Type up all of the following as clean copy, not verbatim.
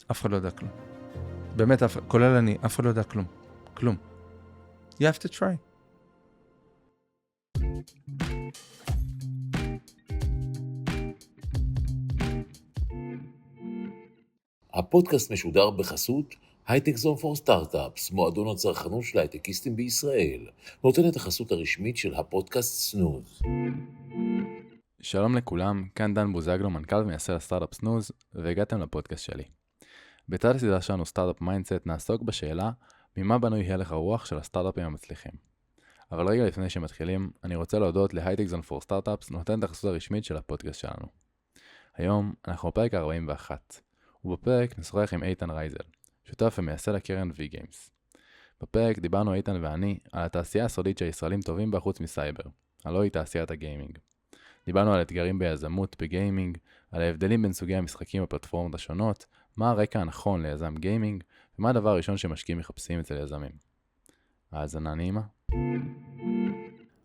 אף אחד לא יודע כלום. באמת, כולל אני, אף אחד לא יודע כלום. כלום. You have to try. הפודקאסט משודר בחסות הייטק זון פור סטארט-אפס, מועדון הצרכנות של הייטקיסטים בישראל, נותן את החסות הרשמית של הפודקאסט סנוז. שלום לכולם, כאן דן בוזגלו, מנכ"ל ומייסד הסטארט-אפ סנוז, והגעתם לפודקאסט שלי. בתת הסדרה שלנו סטארט-אפ מיינדסט נעסוק בשאלה ממה בנוי הלך הרוח של הסטארט-אפים המצליחים. אבל רגע לפני שמתחילים, אני רוצה להודות להייטק זון פור סטארט-אפס, נותן את החסות הרשמית של הפודקאסט שלנו. היום אנחנו בפרק 41, ובפרק נשוחח עם איתן רייזל, שותף ומייסד הקרן V-Games. בפרק דיברנו איתן ואני על התעשייה הסודית שהישראלים טובים בה חוץ מסייבר, הלא היא תעשיית הגיימינג. דיברנו על אתגרים ביזמות בגיימינג, על ההבדלים בין סוגי המשחקים בפלטפורמות השונות, מה הרקע הנכון ליזם גיימינג, ומה הדבר הראשון שמשקיעים מחפשים אצל יזמים. האזנה נעימה.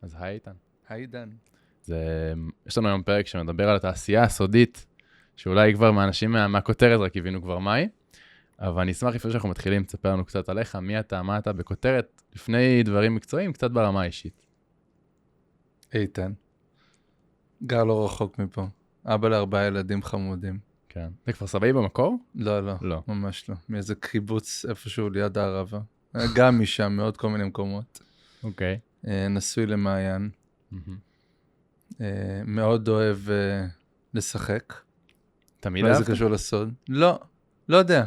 אז היי איתן. היי דן. יש לנו היום פרק שמדבר על התעשייה הסודית, שאולי כבר מהאנשים מהכותרת רק הבינו כבר מהי, אבל אני אשמח לפני שאנחנו מתחילים, תספר לנו קצת עליך, מי אתה, מה אתה בכותרת, לפני דברים מקצועיים, קצת ברמה האישית. איתן. גר לא רחוק מפה. אבא ל4 ילדים חמודים. כן. זה כפר סבאי במקור? לא, לא, לא. ממש לא. מאיזה קיבוץ איפשהו ליד הערבה. גם משם, מעוד כל מיני מקומות. אוקיי. נשוי למעיין. מאוד אוהב לשחק. תמיד אולי אהבת? זה קשור לסוד. לא, לא יודע.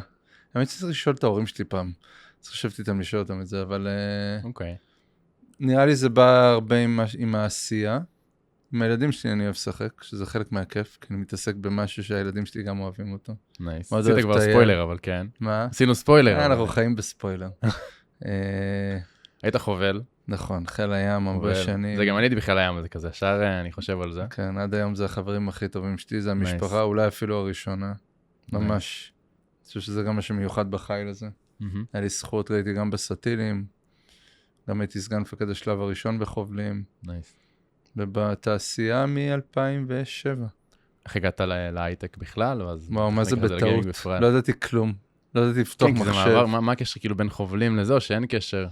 האמת שצריך לשאול את ההורים שלי פעם. צריך לשבת איתם לשאול אותם את זה, אבל אוקיי. נראה לי זה בא הרבה עם העשייה. עם הילדים שלי אני אוהב לשחק, שזה חלק מהכיף, כי אני מתעסק במשהו שהילדים שלי גם אוהבים אותו. נייס. מאוד עשית אוהב כבר לטייל. ספוילר, אבל כן. מה? עשינו ספוילר. אבל- אנחנו חיים בספוילר. היית חובל. נכון, חיל הים הרבה חובל. שנים. זה גם אני הייתי בחיל הים, זה כזה, ישר אני חושב על זה. כן, עד היום זה החברים הכי טובים שלי, זה המשפחה, אולי אפילו הראשונה. ממש. אני חושב שזה גם משהו מיוחד בחיל הזה. היה לי זכות, ראיתי גם בסטילים, גם הייתי סגן מפקד השלב הראשון בחובלים, נייס. ובתעשייה מ-2007. איך הגעת להייטק בכלל? וואו, מה זה הגעת לגיימינג בטעות? בפרט? לא ידעתי כלום. לא ידעתי לפתוח כן, כי זה מחשב. מעבר, מה הקשר כאילו בין חובלים לזה, או שאין קשר?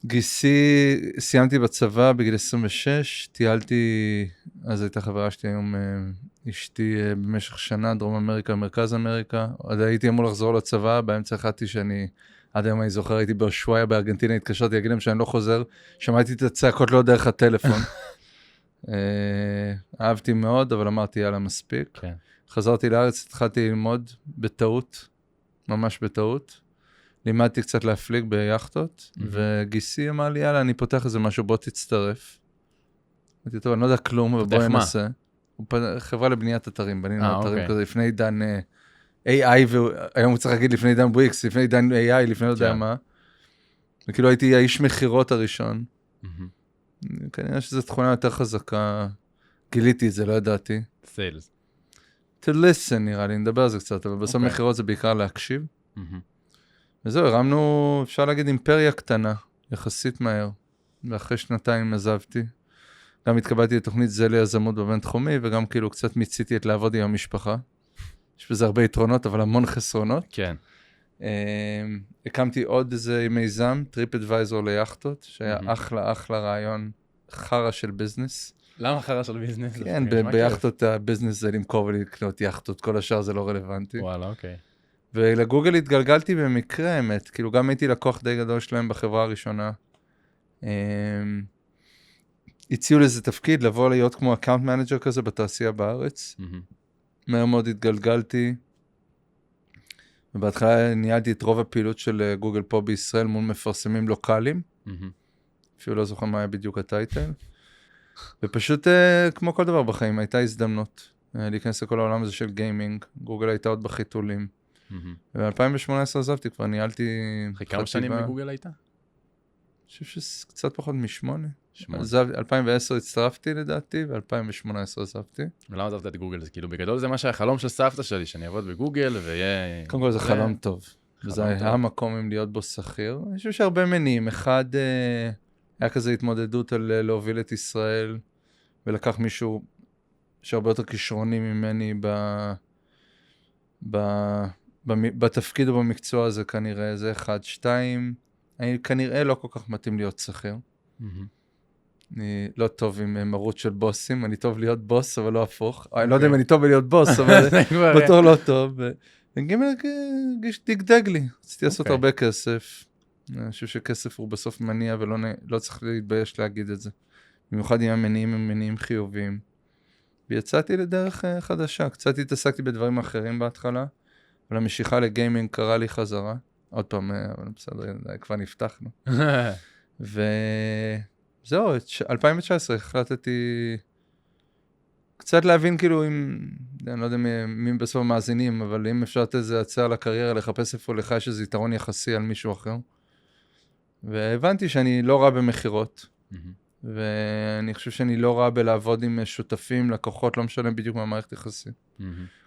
גיסי, סיימתי בצבא בגיל 26, טיילתי, אז הייתה חברה שלי היום, אשתי במשך שנה, דרום אמריקה, מרכז אמריקה, עוד הייתי אמור לחזור לצבא, באמצע החלטתי שאני, עד היום אני זוכר, הייתי באושוויה בארגנטינה, התקשרתי, אגיד להם שאני לא חוזר, שמעתי את הצעקות לא דרך הטלפון. אהבתי מאוד, אבל אמרתי, יאללה, מספיק. כן. חזרתי לארץ, התחלתי ללמוד בטעות, ממש בטעות. לימדתי קצת להפליג ביחטות, וגיסי אמר לי, יאללה, אני פותח איזה משהו, בוא תצטרף. אמרתי, טוב, אני לא יודע כלום, אבל בואי ננסה. חברה לבניית אתרים, בנינו אתרים כזה, לפני עידן AI, והיום הוא צריך להגיד לפני עידן בריקס, לפני עידן AI, לפני לא יודע מה. וכאילו הייתי האיש מחירות הראשון. כנראה שזו תכונה יותר חזקה, גיליתי את זה, לא ידעתי. סיילס. To listen נראה לי, נדבר על זה קצת, אבל בסוף מחירות זה בעיקר להקשיב. וזהו, הרמנו, אפשר להגיד, אימפריה קטנה, יחסית מהר. ואחרי 2 עזבתי. גם התקבלתי לתוכנית זה ליזמות בבינתחומי, וגם כאילו קצת מיציתי את לעבוד עם המשפחה. יש בזה הרבה יתרונות, אבל המון חסרונות. כן. הקמתי עוד איזה מיזם, TripAdvisor ליחטות, שהיה אחלה רעיון, חרה של ביזנס. למה חרה של ביזנס? כן, ביחטות הביזנס זה למכור ולקנות יחטות, כל השאר זה לא רלוונטי. וואלה, אוקיי. ולגוגל התגלגלתי במקרה, האמת, כאילו גם הייתי לקוח די גדול שלהם בחברה הראשונה. הציעו לזה תפקיד, לבוא להיות כמו אקאונט מנג'ר כזה בתעשייה בארץ. מהר מאוד התגלגלתי, ובהתחלה ניהלתי את רוב הפעילות של גוגל פה בישראל מול מפרסמים לוקאליים. אפילו לא זוכר מה היה בדיוק הטייטל. ופשוט, כמו כל דבר בחיים, הייתה הזדמנות להיכנס לכל העולם הזה של גיימינג. גוגל הייתה עוד בחיתולים. וב-2018 עזבתי, כבר ניהלתי אחרי כמה שנים בגוגל הייתה? אני חושב שקצת פחות מ8. 2010 הצטרפתי לדעתי, ו-2018 עזבתי. ולמה עזבת את גוגל? זה כאילו בגדול זה מה שהחלום של סבתא שלי, שאני אעבוד בגוגל ויהיה... קודם כל זה חלום טוב. וזה היה המקום אם להיות בו שכיר. אני חושב שהרבה מניעים. אחד, היה כזה התמודדות על להוביל את ישראל, ולקח מישהו שהרבה יותר כישרוני ממני בתפקיד או במקצוע הזה כנראה, זה 1, 2, אני כנראה לא כל כך מתאים להיות שכיר. אני לא טוב עם מרות של בוסים, אני טוב להיות בוס, אבל לא הפוך. אני לא יודע אם אני טוב בלהיות בוס, אבל בתור לא טוב. וגימל דגדג לי, רציתי לעשות הרבה כסף. אני חושב שכסף הוא בסוף מניע, ולא צריך להתבייש להגיד את זה. במיוחד עם המניעים הם מניעים חיוביים. ויצאתי לדרך חדשה, קצת התעסקתי בדברים אחרים בהתחלה, אבל המשיכה לגיימינג קרה לי חזרה. עוד פעם, אבל בסדר, כבר נפתחנו. וזהו, 2019 החלטתי קצת להבין כאילו אם, אני לא יודע מי בסוף המאזינים, אבל אם אפשר לתת איזה הצעה לקריירה, לחפש איפה לך יש איזה יתרון יחסי על מישהו אחר. והבנתי שאני לא רע במחירות, ואני חושב שאני לא רע בלעבוד עם שותפים, לקוחות, לא משנה בדיוק מה מערכת יחסי.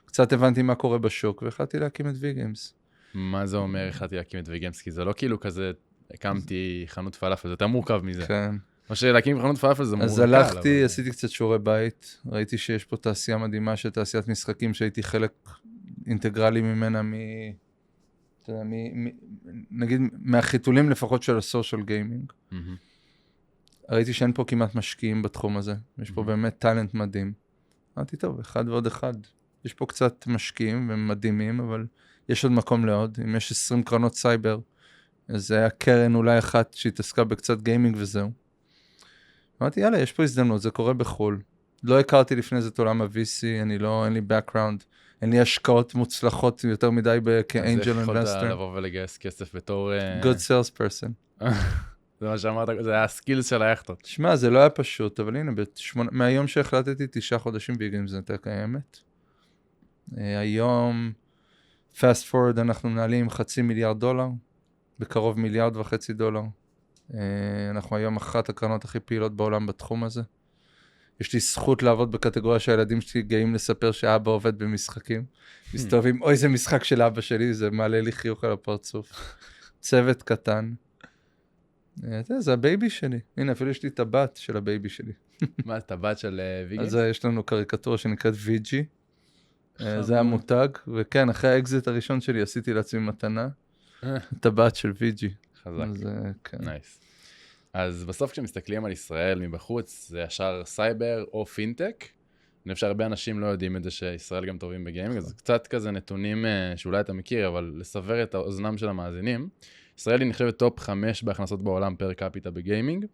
קצת הבנתי מה קורה בשוק, והחלטתי להקים את V-Games. מה זה אומר, החלטתי להקים את V-Games? כי זה לא כאילו כזה, הקמתי חנות פלאפל, זה יותר מורכב מזה. כן. או שלהקים חנות פלאפל זה מורכב. אז הלכתי, עשיתי קצת שיעורי בית, ראיתי שיש פה תעשייה מדהימה של תעשיית משחקים, שהייתי חלק אינטגרלי ממנה, נגיד, מהחיתולים לפחות של הסושיאל גיימינג. ראיתי שאין פה כמעט משקיעים בתחום הזה, יש פה באמת טלנט מדהים. אמרתי, טוב, אחד ועוד אחד. יש פה קצת משקיעים ומדהימים, אבל יש עוד מקום לעוד. אם יש 20 קרנות סייבר, אז זה היה קרן אולי אחת שהתעסקה בקצת גיימינג וזהו. אמרתי, יאללה, יש פה הזדמנות, זה קורה בחול. לא הכרתי לפני זה את עולם ה-VC, אין לי background, אין לי השקעות מוצלחות יותר מדי כאנג'ל אינבסטר. אז איך יכולת לבוא ולגייס כסף בתור... good salesperson. זה מה שאמרת, זה היה הסקילס של היחטות. שמע, זה לא היה פשוט, אבל הנה, מהיום שהחלטתי 9 חודשים V-Games זה הייתה קיימת. היום, fast forward, אנחנו מנהלים $500 מיליארד, בקרוב $1.5 מיליארד. אנחנו היום אחת הקרנות הכי פעילות בעולם בתחום הזה. יש לי זכות לעבוד בקטגוריה שהילדים שלי גאים לספר שאבא עובד במשחקים. מסתובבים, אוי, זה משחק של אבא שלי, זה מעלה לי חיוך על הפרצוף. צוות קטן. זה הבייבי שלי. הנה, אפילו יש לי את הבת של הבייבי שלי. מה, את הבת של V-Games? אז יש לנו קריקטורה שנקראת VG. זה המותג, וכן, אחרי האקזיט הראשון שלי עשיתי לעצמי מתנה. את הבת של VG. חזק. נייס. אז בסוף כשמסתכלים על ישראל מבחוץ, זה ישר סייבר או פינטק. אני חושב שהרבה אנשים לא יודעים את זה שישראל גם טובים בגיימינג, אז קצת כזה נתונים שאולי אתה מכיר, אבל לסבר את האוזנם של המאזינים. ישראל היא נחשבת טופ 5 בהכנסות בעולם פר קפיטה בגיימינג.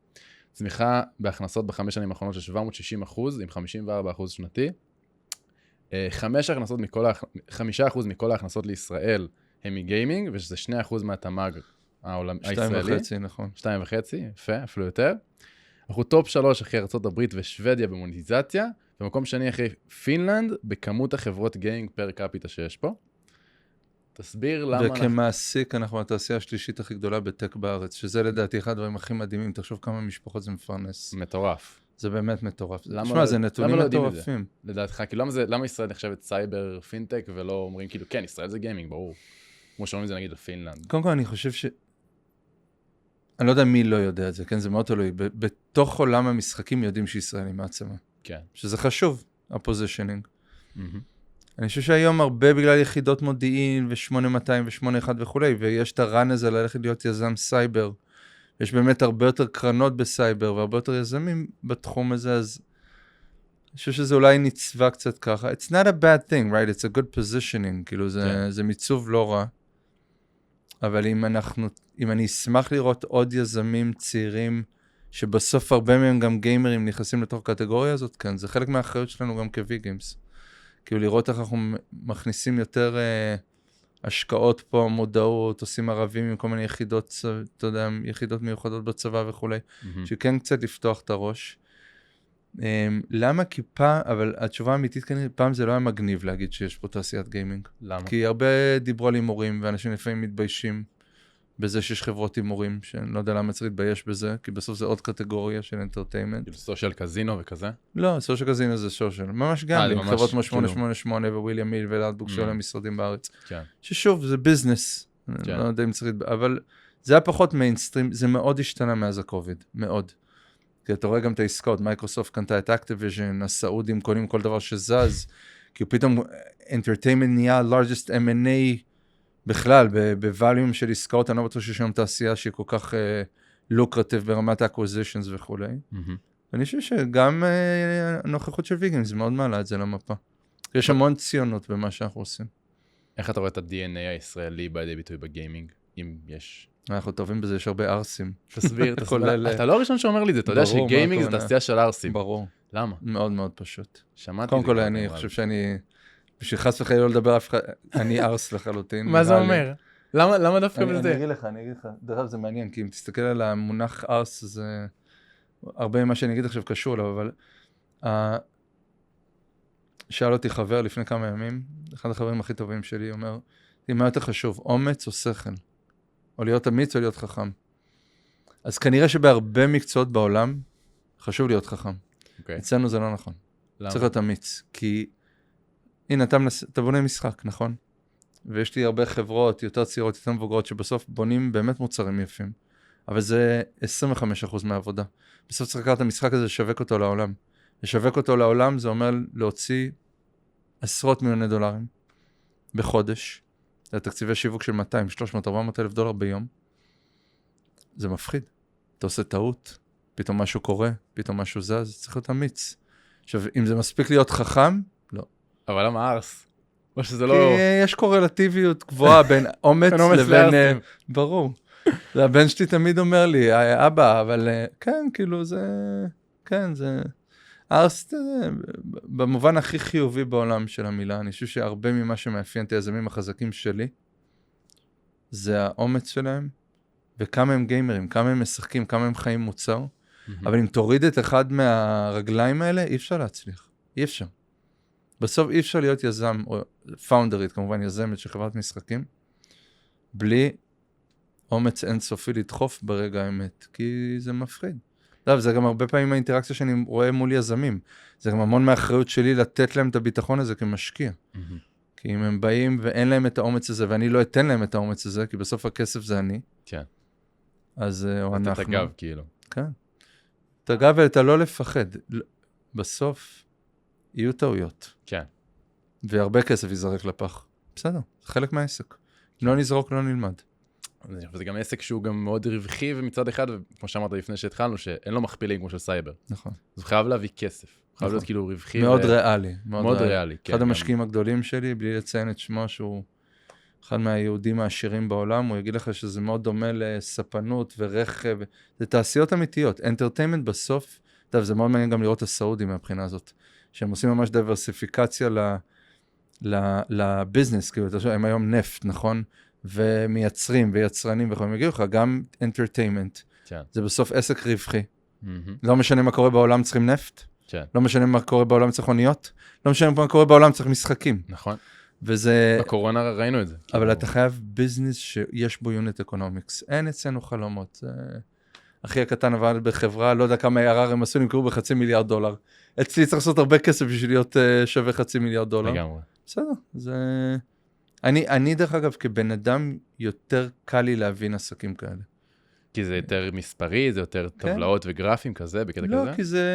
צמיחה בהכנסות ב5 שנים האחרונות של 760%, עם 54% שנתי. 5% מכל ההכנסות לישראל הם מגיימינג, ושזה 2% מהתמ"ג הישראלי. 2.5, נכון. 2.5, יפה, אפילו יותר. אנחנו טופ 3 אחרי ארצות הברית ושוודיה במוניטיזציה, ומקום שני אחרי פינלנד, בכמות החברות גיימינג פר קפיטה שיש פה. תסביר למה... וכמעסיק אנחנו התעשייה השלישית הכי גדולה בטק בארץ, שזה לדעתי אחד הדברים הכי מדהימים, תחשוב כמה משפחות זה מפרנס. מטורף. זה באמת מטורף. תשמע, זה נתונים מטורפים. לדעתך, כי למה ישראל נחשבת סייבר פינטק, ולא אומרים כאילו, כן, ישראל זה גיימינג, ברור. כמו שאומרים זה נגיד לפינלנד. קודם כל אני חושב אני לא יודע מי לא יודע את זה, כן, זה מאוד תלוי. בתוך עולם המשחקים יודעים שישראל היא מעצמה. כן. שזה חשוב, הפוזישנינג. אני חושב שהיום הרבה בגלל יחידות מודיעין ו-8200 ו-81 וכולי, ויש את הרן הזה ללכת להיות יזם סייבר. יש באמת הרבה יותר קרנות בסייבר, והרבה יותר יזמים בתחום הזה, אז אני חושב שזה אולי נצבע קצת ככה. It's not a bad thing, right? It's a good positioning, כאילו זה מיצוב לא רע. אבל אם אני אשמח לראות עוד יזמים צעירים, שבסוף הרבה מהם גם גיימרים נכנסים לתוך קטגוריה הזאת, כן, זה חלק מהאחריות שלנו גם כ-V-Games. כאילו לראות איך אנחנו מכניסים יותר השקעות פה, מודעות, עושים ערבים עם כל מיני יחידות, אתה יודע, יחידות מיוחדות בצבא וכולי, שכן קצת לפתוח את הראש. למה? כי אבל התשובה האמיתית כנראה, פעם זה לא היה מגניב להגיד שיש פה תעשיית גיימינג. למה? כי הרבה דיברו על הימורים, ואנשים לפעמים מתביישים בזה שיש חברות הימורים, שאני לא יודע למה צריך להתבייש בזה, כי בסוף זה עוד קטגוריה של אנטרטיימנט. כאילו סושיאל קזינו וכזה? לא, סושיאל קזינו זה סושיאל. ממש גם, חברות כמו 888 וויליאם מיל ולאדבוק שעולה משרדים בארץ. כן. ששוב, זה ביזנס. לא יודע אם צריך להתבייש, אבל זה היה פחות מיינסטרים, זה מאוד השתנה מאז הקוביד, מאוד. כי אתה רואה גם את העסקאות, מייקרוסופט קנתה את אקטיביז'ן, הסעודים קונים כל דבר שזז, כי פתאום entertainment נהיה largest M&A בכלל, בווליום של עסקאות, אני לא בטוח שיש היום תעשייה שהיא כל כך לוקרטיב ברמת האקוויזישנס וכולי. אני חושב שגם הנוכחות של ויגים, זה מאוד מעלה את זה למפה. יש המון ציונות במה שאנחנו עושים. איך אתה רואה את ה-DNA הישראלי בידי ביטוי בגיימינג, אם יש? אנחנו טובים בזה, יש הרבה ארסים. תסביר. אתה לא הראשון שאומר לי זה, אתה יודע שגיימינג זה תעשייה של ארסים. ברור. למה? מאוד מאוד פשוט. שמעתי. קודם כל, אני חושב שאני, בשביל חס וחלילה לא לדבר אף אחד, אני ארס לחלוטין. מה זה אומר? למה דווקא בזה? אני אגיד לך. דרך אגב זה מעניין, כי אם תסתכל על המונח ארס, זה הרבה ממה שאני אגיד עכשיו קשור לו, אבל שאל אותי חבר לפני כמה ימים, אחד החברים הכי טובים שלי, אומר, מה יותר חשוב, אומץ או שכל? או להיות אמיץ או להיות חכם? אז כנראה שבהרבה מקצועות בעולם, חשוב להיות חכם. אצלנו זה לא נכון. צריך להיות אמיץ, כי הנה, אתה בונה משחק, נכון? ויש לי הרבה חברות יותר צעירות, יותר מבוגרות, שבסוף בונים באמת מוצרים יפים. אבל זה 25% מהעבודה. בסוף צריך לקחת את המשחק הזה, לשווק אותו לעולם. לשווק אותו לעולם, זה אומר להוציא עשרות מיליוני דולרים בחודש. זה תקציבי שיווק של 200, 300, 400 אלף דולר ביום. זה מפחיד. אתה עושה טעות, פתאום משהו קורה, פתאום משהו זז, צריך להיות אמיץ. עכשיו, אם זה מספיק להיות חכם, לא. אבל למה ארס? או שזה לא... כי יש קורלטיביות גבוהה בין אומץ לבין... ברור. הבן שלי תמיד אומר לי, אבא, אבל כן, כאילו זה... כן, זה... ארס, במובן הכי חיובי בעולם של המילה, אני חושב שהרבה ממה שמאפיין את היזמים החזקים שלי, זה האומץ שלהם, וכמה הם גיימרים, כמה הם משחקים, כמה הם חיים מוצר, אבל אם תוריד את אחד מהרגליים האלה, אי אפשר להצליח. אי אפשר. בסוף אי אפשר להיות יזם, או פאונדרית, כמובן יזמת של חברת משחקים, בלי אומץ אינסופי לדחוף ברגע האמת, כי זה מפחיד. זה גם הרבה פעמים האינטראקציה שאני רואה מול יזמים. זה גם המון מהאחריות שלי לתת להם את הביטחון הזה כמשקיע. כי אם הם באים ואין להם את האומץ הזה, ואני לא אתן להם את האומץ הזה, כי בסוף הכסף זה אני. כן. אז או אנחנו... אתה תגב, כאילו. כן. תגב ואתה לא לפחד. בסוף יהיו טעויות. כן. והרבה כסף יזרק לפח. בסדר, זה חלק מהעסק. אם לא נזרוק, לא נלמד. וזה גם עסק שהוא גם מאוד רווחי, ומצד אחד, כמו שאמרת לפני שהתחלנו, שאין לו מכפילים כמו של סייבר. נכון. אז הוא חייב להביא כסף. הוא חייב להיות כאילו רווחי. מאוד ריאלי. מאוד ריאלי, כן. אחד המשקיעים הגדולים שלי, בלי לציין את שמו, שהוא אחד מהיהודים העשירים בעולם, הוא יגיד לך שזה מאוד דומה לספנות ורכב. זה תעשיות אמיתיות. אנטרטיימנט בסוף, טוב, זה מאוד מעניין גם לראות את הסעודים מהבחינה הזאת, שהם עושים ממש דיברסיפיקציה לביזנס, כאילו, הם היום נפט, נכון? ומייצרים ויצרנים וכו', הם יגידו לך, גם אנטרטיימנט. זה בסוף עסק רווחי. לא משנה מה קורה בעולם צריכים נפט, לא משנה מה קורה בעולם צריך אוניות, לא משנה מה קורה בעולם צריך משחקים. נכון. וזה... בקורונה ראינו את זה. אבל אתה חייב ביזנס שיש בו יוניט אקונומיקס. אין אצלנו חלומות. אחי הקטן עבד בחברה, לא יודע כמה ARR הם עשו, נמכרו ב$500 מיליארד. אצלי צריך לעשות הרבה כסף בשביל להיות שווה $500 מיליארד. לגמרי. בסדר, זה... אני דרך אגב, כבן אדם, יותר קל לי להבין עסקים כאלה. כי זה יותר מספרי, זה יותר טבלאות וגרפים כזה, בקטע כזה? לא, כי זה...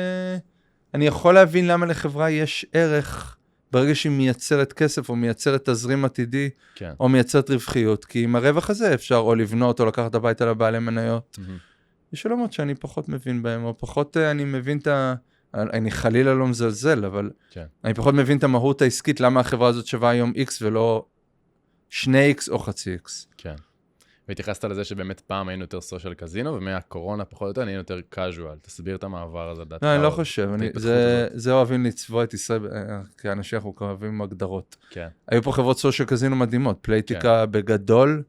אני יכול להבין למה לחברה יש ערך ברגע שהיא מייצרת כסף, או מייצרת תזרים עתידי, או מייצרת רווחיות, כי עם הרווח הזה אפשר או לבנות, או לקחת הביתה לבעלי מניות. יש עולמות שאני פחות מבין בהם, או פחות אני מבין את ה... אני חלילה לא מזלזל, אבל אני פחות מבין את המהות העסקית, למה החברה הזאת שווה היום X ולא 2X או חצי X. כן. והתייחסת לזה שבאמת פעם היינו יותר סושיאל קזינו, ומהקורונה פחות או יותר היינו יותר קאז'ואל. תסביר את המעבר הזה. לא, אני לא חושב. זה אוהבים לצבוע את ישראל, כאנשים אנחנו אוהבים הגדרות. כן. היו פה חברות סושיאל קזינו מדהימות. פלייטיקה בגדול,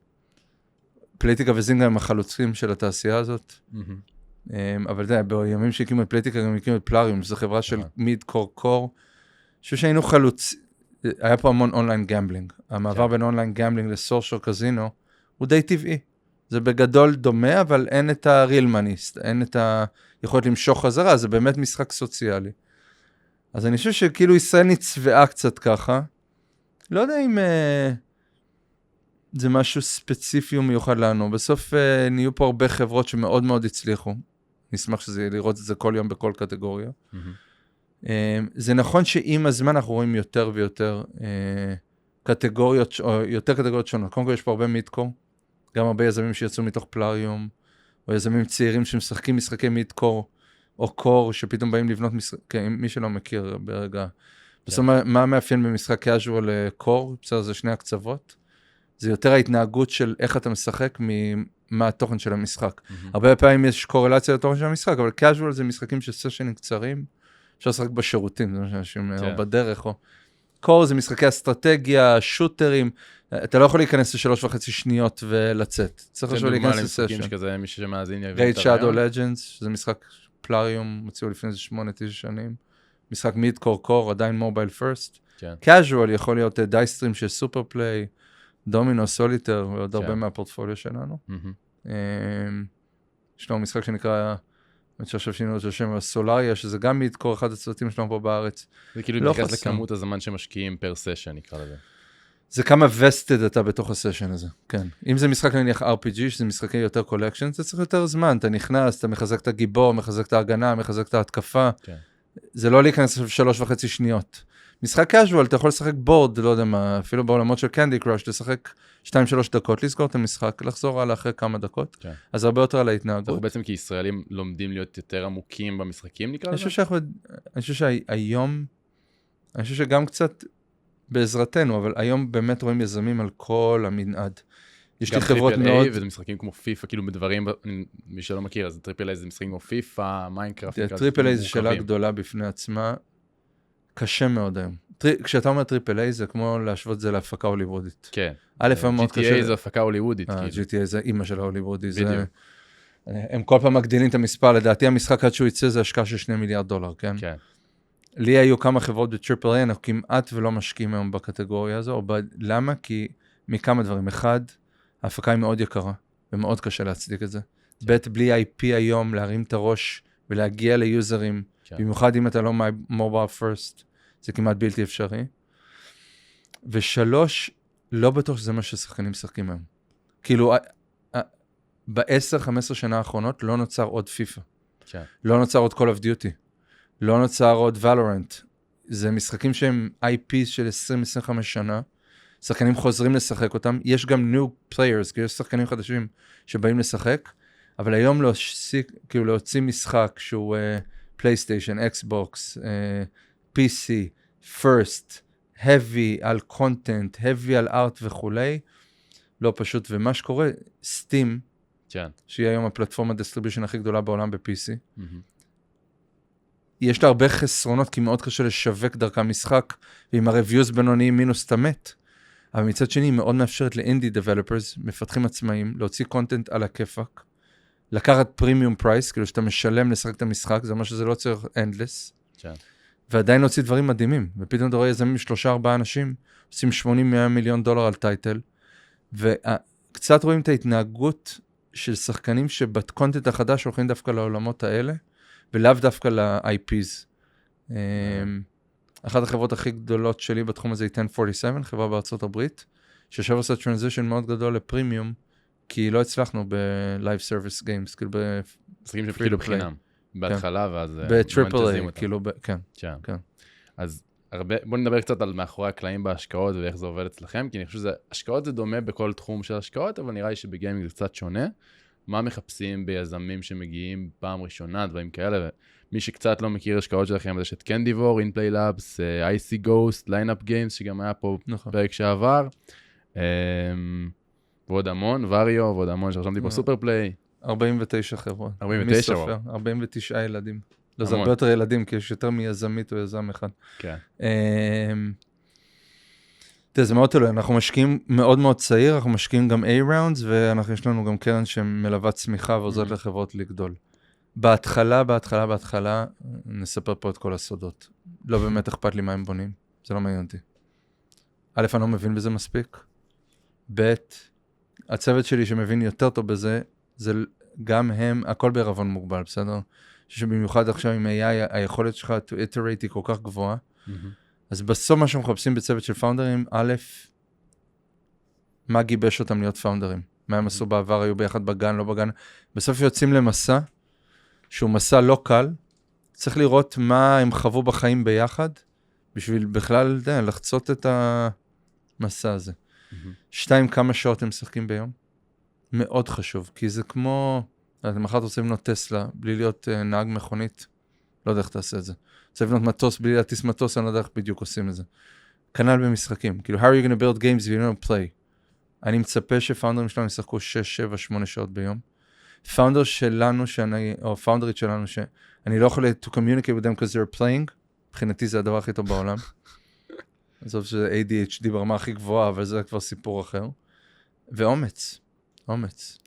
פלייטיקה וזינגה הם החלוצים של התעשייה הזאת. אבל אתה יודע, בימים שהקימו את פלייטיקה, גם הקימו את פלאריום, שזו חברה של מיד קור קור. אני חושב שהיינו חלוץ, היה פה המון אונליין גמבלינג. המעבר בין אונליין גמבלינג לסושיאל קזינו, הוא די טבעי. זה בגדול דומה, אבל אין את הריל מניסט, אין את היכולת למשוך חזרה, זה באמת משחק סוציאלי. אז אני חושב שכאילו ישראל נצבעה קצת ככה. לא יודע אם זה משהו ספציפי ומיוחד לנו. בסוף נהיו פה הרבה חברות שמאוד מאוד הצליחו. נשמח שזה לראות את זה כל יום בכל קטגוריה. זה נכון שעם הזמן אנחנו רואים יותר ויותר קטגוריות, או יותר קטגוריות שונות. קודם כל יש פה הרבה מידקור, גם הרבה יזמים שיצאו מתוך פלאריום, או יזמים צעירים שמשחקים משחקי מידקור, או קור, שפתאום באים לבנות משחקים, מי שלא מכיר ברגע. בסוף מה מאפיין במשחק casual לקור? בסדר, זה שני הקצוות. זה יותר ההתנהגות של איך אתה משחק ממה התוכן של המשחק. הרבה פעמים יש קורלציה לתוכן של המשחק, אבל casual זה משחקים של סשנים קצרים, אפשר לשחק בשירותים, זה מה שאנשים, או בדרך, או... קור זה משחקי אסטרטגיה, שוטרים, אתה לא יכול להיכנס ל3.5 שניות ולצאת. צריך לשאול להיכנס לסשן. שכזה, מי שמאזין יבין את הרעיון. Raid Shadow Legends, שזה משחק פלאריום, מציעו לפני 8-9 שנים. משחק מידקור קור, עדיין מובייל פרסט. casual יכול להיות דייסטרים של סופר פליי, דומינו, סוליטר, ועוד הרבה מהפורטפוליו שלנו. יש לנו משחק שנקרא, אני חושב שינו את השם, סולריה, שזה גם מידקור, אחד הצוותים שלנו פה בארץ. זה כאילו מתייחס לכמות הזמן שמשקיעים פר סשן, נקרא לזה. זה כמה וסטד אתה בתוך הסשן הזה, כן. אם זה משחק נניח RPG, שזה משחקי יותר קולקשן, זה צריך יותר זמן, אתה נכנס, אתה מחזק את הגיבור, מחזק את ההגנה, מחזק את ההתקפה. זה לא להיכנס 3.5 שניות. משחק casual, אתה יכול לשחק בורד, לא יודע מה, אפילו בעולמות של קנדי קראש, לשחק 2-3 דקות, לסגור את המשחק, לחזור הלאה אחרי כמה דקות, אז הרבה יותר על ההתנהגות. אנחנו בעצם כישראלים לומדים להיות יותר עמוקים במשחקים, נקרא לזה? אני חושב שהיום, אני חושב שגם קצת בעזרתנו, אבל היום באמת רואים יזמים על כל המנעד. יש לי חברות מאוד... וזה משחקים כמו פיפה, כאילו בדברים, מי שלא מכיר, אז טריפל איי זה משחקים כמו פיפה, מיינקראפט. טריפל איי זה שאלה גדולה בפני עצמה, קשה מאוד היום. כשאתה אומר טריפל איי זה כמו להשוות זה להפקה הוליוודית. כן. א' מאוד קשה. GTA זה הפקה הוליוודית. GTA זה אימא של ההוליוודי. הם כל פעם מגדילים את המספר, לדעתי המשחק עד שהוא יצא זה השקעה של $2 מיליארד, כן? כן. לי היו כמה חברות בטריפל איי, אנחנו כמעט ולא משקיעים היום בקטגוריה הזו, למה? כי מכמה דברים. אחד, ההפקה היא מאוד יקרה, ומאוד קשה להצדיק את זה. ב' בלי IP היום, להרים את הראש ולהגיע ליוזרים, במיוחד אם אתה לא mobile first, זה כמעט בלתי אפשרי. ושלוש, לא בטוח שזה מה ששחקנים משחקים היום. כאילו, ב10-15 שנה האחרונות לא נוצר עוד פיפה. לא נוצר עוד Call of Duty. לא נוצר עוד Valorant. זה משחקים שהם IP של 20-25 שנה. שחקנים חוזרים לשחק אותם. יש גם new players, כי יש שחקנים חדשים שבאים לשחק, אבל היום להוציא משחק שהוא פלייסטיישן, אקסבוקס, PC, first, heavy על content, heavy על art וכולי, לא פשוט. ומה שקורה, Steam, שהיא היום הפלטפורמה דיסטריביושן הכי גדולה בעולם ב-PC, יש לה הרבה חסרונות, כי מאוד קשה לשווק דרכה משחק, ועם הרוויוז בינוניים מינוס תמת. אבל מצד שני, היא מאוד מאפשרת לאינדי דבלופרס, מפתחים עצמאיים, להוציא קונטנט על הכיפק, לקחת פרימיום פרייס, כאילו שאתה משלם לשחק את המשחק, זה אומר שזה לא צריך אנדלס, ועדיין להוציא דברים מדהימים. ופתאום אתה רואה יזמים 3-4 אנשים, עושים $80-100 מיליון על טייטל, וקצת רואים את ההתנהגות של שחקנים שבקונטנט החדש הולכים דווקא לעולמות האלה, ולאו דווקא ל-IPs. אחת החברות הכי גדולות שלי בתחום הזה היא 1047, חברה בארצות הברית, ששב עושה טרנזישן מאוד גדול לפרימיום, כי לא הצלחנו ב-Live Service Games, כאילו משחקים שכאילו בחינם, בהתחלה, ואז... בטריפל איי, כאילו, כן. אז בואו נדבר קצת על מאחורי הקלעים בהשקעות, ואיך זה עובד אצלכם, כי אני חושב שהשקעות זה דומה בכל תחום של השקעות, אבל נראה לי שבגיימינג זה קצת שונה. מה מחפשים ביזמים שמגיעים פעם ראשונה, דברים כאלה, ומי שקצת לא מכיר השקעות שלכם, יש את קנדיבור, אינפליי לאבס, אייסי גוסט, ליינאפ גיימס, שגם היה פה פרק שעבר, ועוד המון, וריו, ועוד המון שרשמתי פה סופר פליי. 49 חברות. 49? 49 ילדים. לא, זה הרבה יותר ילדים, כי יש יותר מיזמית או יזם אחד. כן. זה מאוד תלוי, אנחנו משקיעים מאוד מאוד צעיר, אנחנו משקיעים גם A-Rounds, ויש לנו גם קרן שמלווה צמיחה ועוזרת לחברות לגדול. בהתחלה, נספר פה את כל הסודות. לא באמת אכפת לי מה הם בונים, זה לא מעניין אותי. א', אני לא מבין בזה מספיק. ב', הצוות שלי שמבין יותר טוב בזה, זה גם הם, הכל בערבון מוגבל, בסדר? שבמיוחד עכשיו עם AI, היכולת שלך to iterate היא כל כך גבוהה. אז בסוף מה שאנחנו מחפשים בצוות של פאונדרים, א', מה גיבש אותם להיות פאונדרים? מה הם עשו בעבר, היו ביחד בגן, לא בגן. בסוף יוצאים למסע, שהוא מסע לא קל, צריך לראות מה הם חוו בחיים ביחד, בשביל בכלל לחצות המסע הזה. 2, כמה שעות הם משחקים ביום? מאוד חשוב, כי זה כמו, אתם מחר רוצים לבנות טסלה, בלי להיות נהג מכונית, לא יודע איך תעשה את זה. רוצה לבנות מטוס, בלי להטיס מטוס, אני לא יודע איך בדיוק עושים את זה. כנ"ל במשחקים, כאילו, how are you going to build games if you don't play? אני מצפה שפאונדרים שלנו ישחקו 6, 7, 8 שעות ביום. פאונדר שלנו, או פאונדרית שלנו, שאני לא יכול to communicate with them because they're playing, מבחינתי זה הדבר הכי טוב בעולם. עזוב שזה ADHD ברמה הכי גבוהה, אבל זה כבר סיפור אחר. ואומץ, אומץ.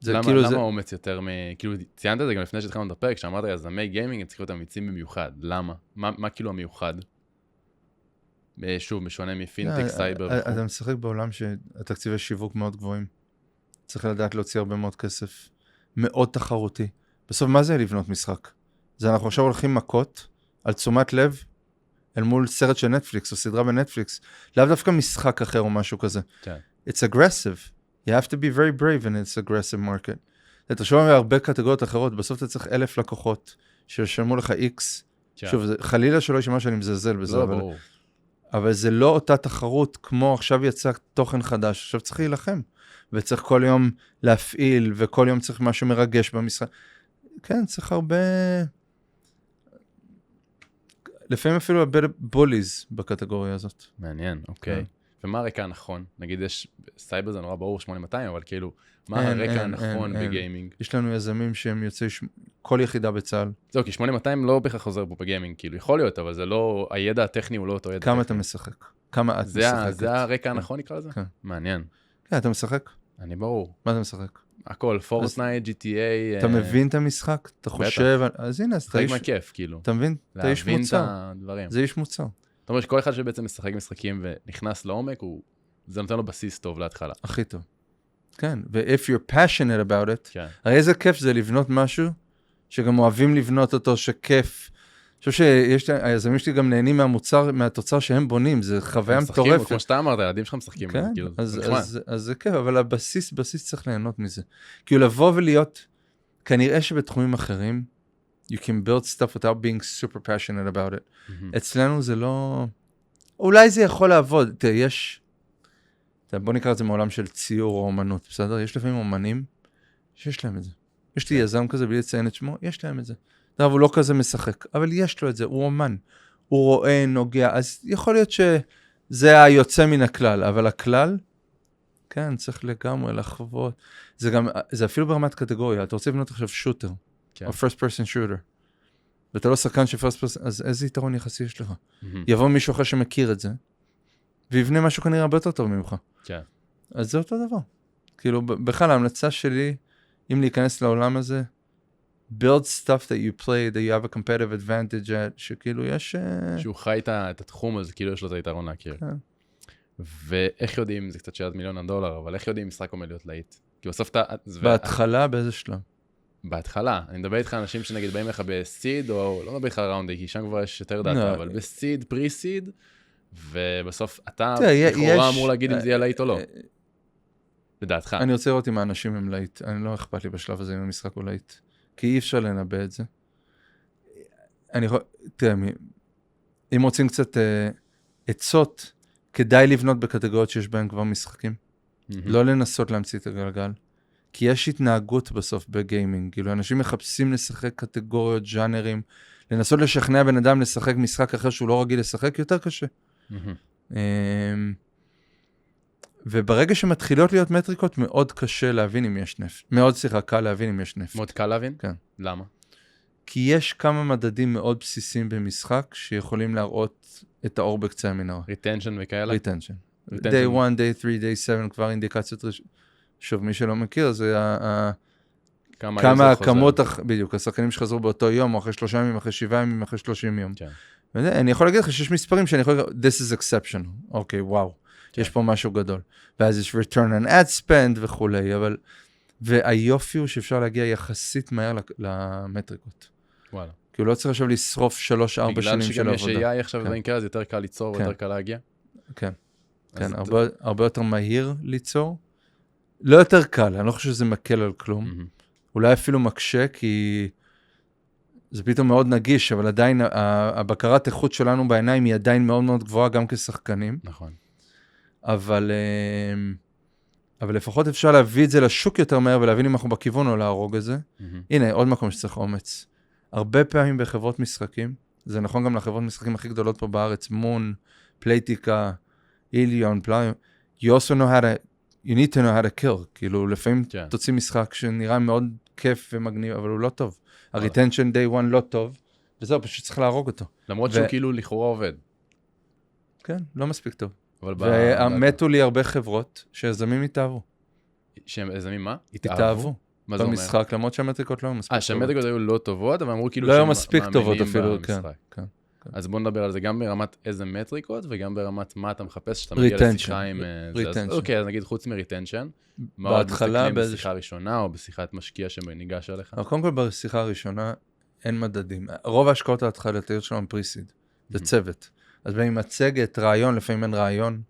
למה אומץ יותר כאילו ציינת את זה גם לפני שהתחלנו את הפרק, שאמרת יזמי גיימינג הם צריכים להיות אמיצים במיוחד. למה? מה כאילו המיוחד? שוב, משונה מפינטק, סייבר. אתה משחק בעולם שהתקציבי שיווק מאוד גבוהים. צריך לדעת להוציא הרבה מאוד כסף. מאוד תחרותי. בסוף, מה זה לבנות משחק? זה אנחנו עכשיו הולכים מכות על תשומת לב אל מול סרט של נטפליקס או סדרה בנטפליקס. לאו דווקא משחק אחר או משהו כזה. It's aggressive. You have to be very brave in its aggressive market. אתה תחשוב על הרבה קטגוריות אחרות, בסוף אתה צריך 1,000 לקוחות שישלמו לך X. שוב, חלילה שלא ישמע שאני מזלזל בזה, אבל זה לא אותה תחרות כמו עכשיו יצא תוכן חדש, עכשיו צריך להילחם, וצריך כל יום להפעיל, וכל יום צריך משהו מרגש במשחק. כן, צריך הרבה... לפעמים אפילו הרבה בוליז בקטגוריה הזאת. מעניין, אוקיי. ומה הרקע הנכון? נגיד יש, סייבר זה נורא ברור 8200, אבל כאילו, מה הרקע הנכון בגיימינג? יש לנו יזמים שהם יוצאי כל יחידה בצה"ל. זהו, כי 8200 לא בכלל חוזר פה בגיימינג, כאילו, יכול להיות, אבל זה לא, הידע הטכני הוא לא אותו ידע טכני. כמה אתה משחק? כמה את משחקת? זה הרקע הנכון נקרא לזה? כן. מעניין. כן, אתה משחק? אני ברור. מה אתה משחק? הכל, פורטנייט, GTA. אתה מבין את המשחק? אתה חושב... אז הנה, אז אתה איש... מהכיף, כאילו. אתה מבין? אתה איש מוצר. להבין את הדברים. זה איש מוצר. זאת אומרת שכל אחד שבעצם משחק משחקים ונכנס לעומק, זה נותן לו בסיס טוב להתחלה. הכי טוב. כן, ו-if you're passionate about it, הרי איזה כיף זה לבנות משהו, שגם אוהבים לבנות אותו, שכיף. אני חושב שהיזמים שלי גם נהנים מהתוצר שהם בונים, זה חוויה מטורפת. כמו שאתה אמרת, הילדים שלך משחקים. כן, אז זה כיף, אבל הבסיס צריך ליהנות מזה. כאילו לבוא ולהיות, כנראה שבתחומים אחרים, you can build stuff without being super passionate about it. אצלנו זה לא... אולי זה יכול לעבוד. תראה, יש... בוא נקרא את זה מעולם של ציור או אומנות, בסדר? יש לפעמים אומנים שיש להם את זה. יש לי יזם כזה בלי לציין את שמו, יש להם את זה. הוא לא כזה משחק, אבל יש לו את זה, הוא אומן. הוא רואה, נוגע, אז יכול להיות שזה היוצא מן הכלל, אבל הכלל, כן, צריך לגמרי לחוות. זה אפילו ברמת קטגוריה, אתה רוצה לבנות עכשיו שוטר, או first person shooter, ואתה לא שחקן של first person, אז איזה יתרון יחסי יש לך? יבוא מישהו אחר שמכיר את זה, ויבנה משהו כנראה הרבה יותר טוב ממך. כן. אז זה אותו דבר. כאילו, בכלל, ההמלצה שלי, אם להיכנס לעולם הזה, build stuff that you play, that you have a competitive advantage at, שכאילו יש... שהוא חי את התחום הזה, כאילו יש לו את היתרון להכיר. כן. ואיך יודעים, זה קצת שאלת $1,000,000, אבל איך יודעים משחק עומד להיות להיט? כי בסוף אתה... בהתחלה, באיזה שלב? בהתחלה. אני מדבר איתך אנשים שנגיד באים לך בסיד, או לא מדבר איתך ראונד, כי שם כבר יש יותר דאטה, אבל בסיד, פרי-סיד, ובסוף אתה לכאורה אמור להגיד אם זה יהיה להיט או לא. לדעתך. אני רוצה לראות אם האנשים הם להיט. אני לא אכפת לי בשלב הזה אם המשחק הוא להיט. כי אי אפשר לנבא את זה. תראה, אם רוצים קצת עצות, כדאי לבנות בקטגוריות שיש בהן כבר משחקים. לא לנסות להמציא את הגלגל. כי יש התנהגות בסוף בגיימינג. כאילו, אנשים מחפשים לשחק קטגוריות, ז'אנרים, לנסות לשכנע בן אדם לשחק משחק אחר שהוא לא רגיל לשחק, יותר קשה. וברגע שמתחילות להיות מטריקות, מאוד קשה להבין אם יש נפט. מאוד קל להבין אם יש נפט. מאוד קל להבין? כן. למה? כי יש כמה מדדים מאוד בסיסיים במשחק, שיכולים להראות את האור בקצה המנהרה. retention וכאלה? retention. day 1, day 3, day 7, כבר אינדיקציות שוב, מי שלא מכיר, זה כמה כמות, בדיוק, השחקנים שחזרו באותו יום, או אחרי 3 ימים, אחרי 7 ימים, אחרי 30 יום. אני יכול להגיד לך שיש מספרים שאני יכול להגיד, this is exceptional. אוקיי, וואו. יש פה משהו גדול. ואז יש return on ad spend וכולי, אבל... והיופי הוא שאפשר להגיע יחסית מהר למטריקות. וואלה. כי הוא לא צריך עכשיו לשרוף 3-4 שנים של עבודה. בגלל שגם יש AI עכשיו בדברים כאלה, זה יותר קל ליצור ויותר קל להגיע? כן. כן, הרבה יותר מהיר ליצור. לא יותר קל, אני לא חושב שזה מקל על כלום. אולי אפילו מקשה, כי זה פתאום מאוד נגיש, אבל עדיין הבקרת איכות שלנו בעיניים היא עדיין מאוד מאוד גבוהה, גם כשחקנים. נכון. אבל לפחות אפשר להביא את זה לשוק יותר מהר, ולהבין אם אנחנו בכיוון או להרוג את זה. הנה, עוד מקום שצריך אומץ. הרבה פעמים בחברות משחקים, זה נכון גם לחברות משחקים הכי גדולות פה בארץ, מון, פלייטיקה, איליון, פלאיון, you need to know how to kill, כאילו לפעמים תוציא משחק שנראה מאוד כיף ומגניב, אבל הוא לא טוב. ה-retention day one לא טוב, וזהו, פשוט צריך להרוג אותו. למרות שהוא כאילו לכאורה עובד. כן, לא מספיק טוב. ומתו לי הרבה חברות שיזמים התאהבו. שיזמים מה? התאהבו. מה זה אומר? במשחק, למרות שהמטריקות לא היו מספיק טובות. שהמטריקות היו לא טובות, אבל אמרו כאילו לא היו מספיק טובות אפילו, כן. אז בוא נדבר על זה גם ברמת איזה מטריקות, וגם ברמת מה אתה מחפש, שאתה מגיע לשיחה עם... אוקיי, אז נגיד חוץ מריטנשן, מה עוד מסתכלים בשיחה ראשונה, או בשיחת משקיע שניגש עליך? קודם כל בשיחה הראשונה אין מדדים. רוב ההשקעות ההתחלתיות שלנו הם פריסיד, זה צוות. אז בין מצגת, רעיון, לפעמים אין רעיון.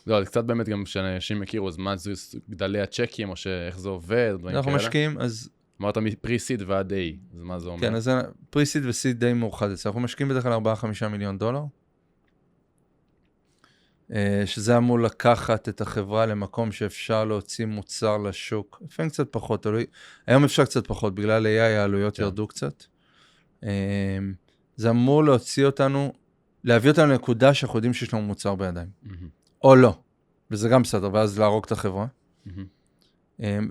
לא, זה קצת באמת גם שאנשים מכירו, אז מה זה גדלי הצ'קים, או איך זה עובד, אנחנו משקיעים, אז... אמרת מפריסיד ועד A, אז מה זה אומר? כן, אז פריסיד וסיד די מאוחד. אנחנו משקיעים בדרך כלל $4-5 מיליון, שזה אמור לקחת את החברה למקום שאפשר להוציא מוצר לשוק. לפעמים קצת פחות, היום אפשר קצת פחות, בגלל AI העלויות ירדו קצת. זה אמור להוציא אותנו, להביא אותנו לנקודה שאנחנו יודעים שיש לנו מוצר בידיים. או לא, וזה גם בסדר, ואז להרוג את החברה.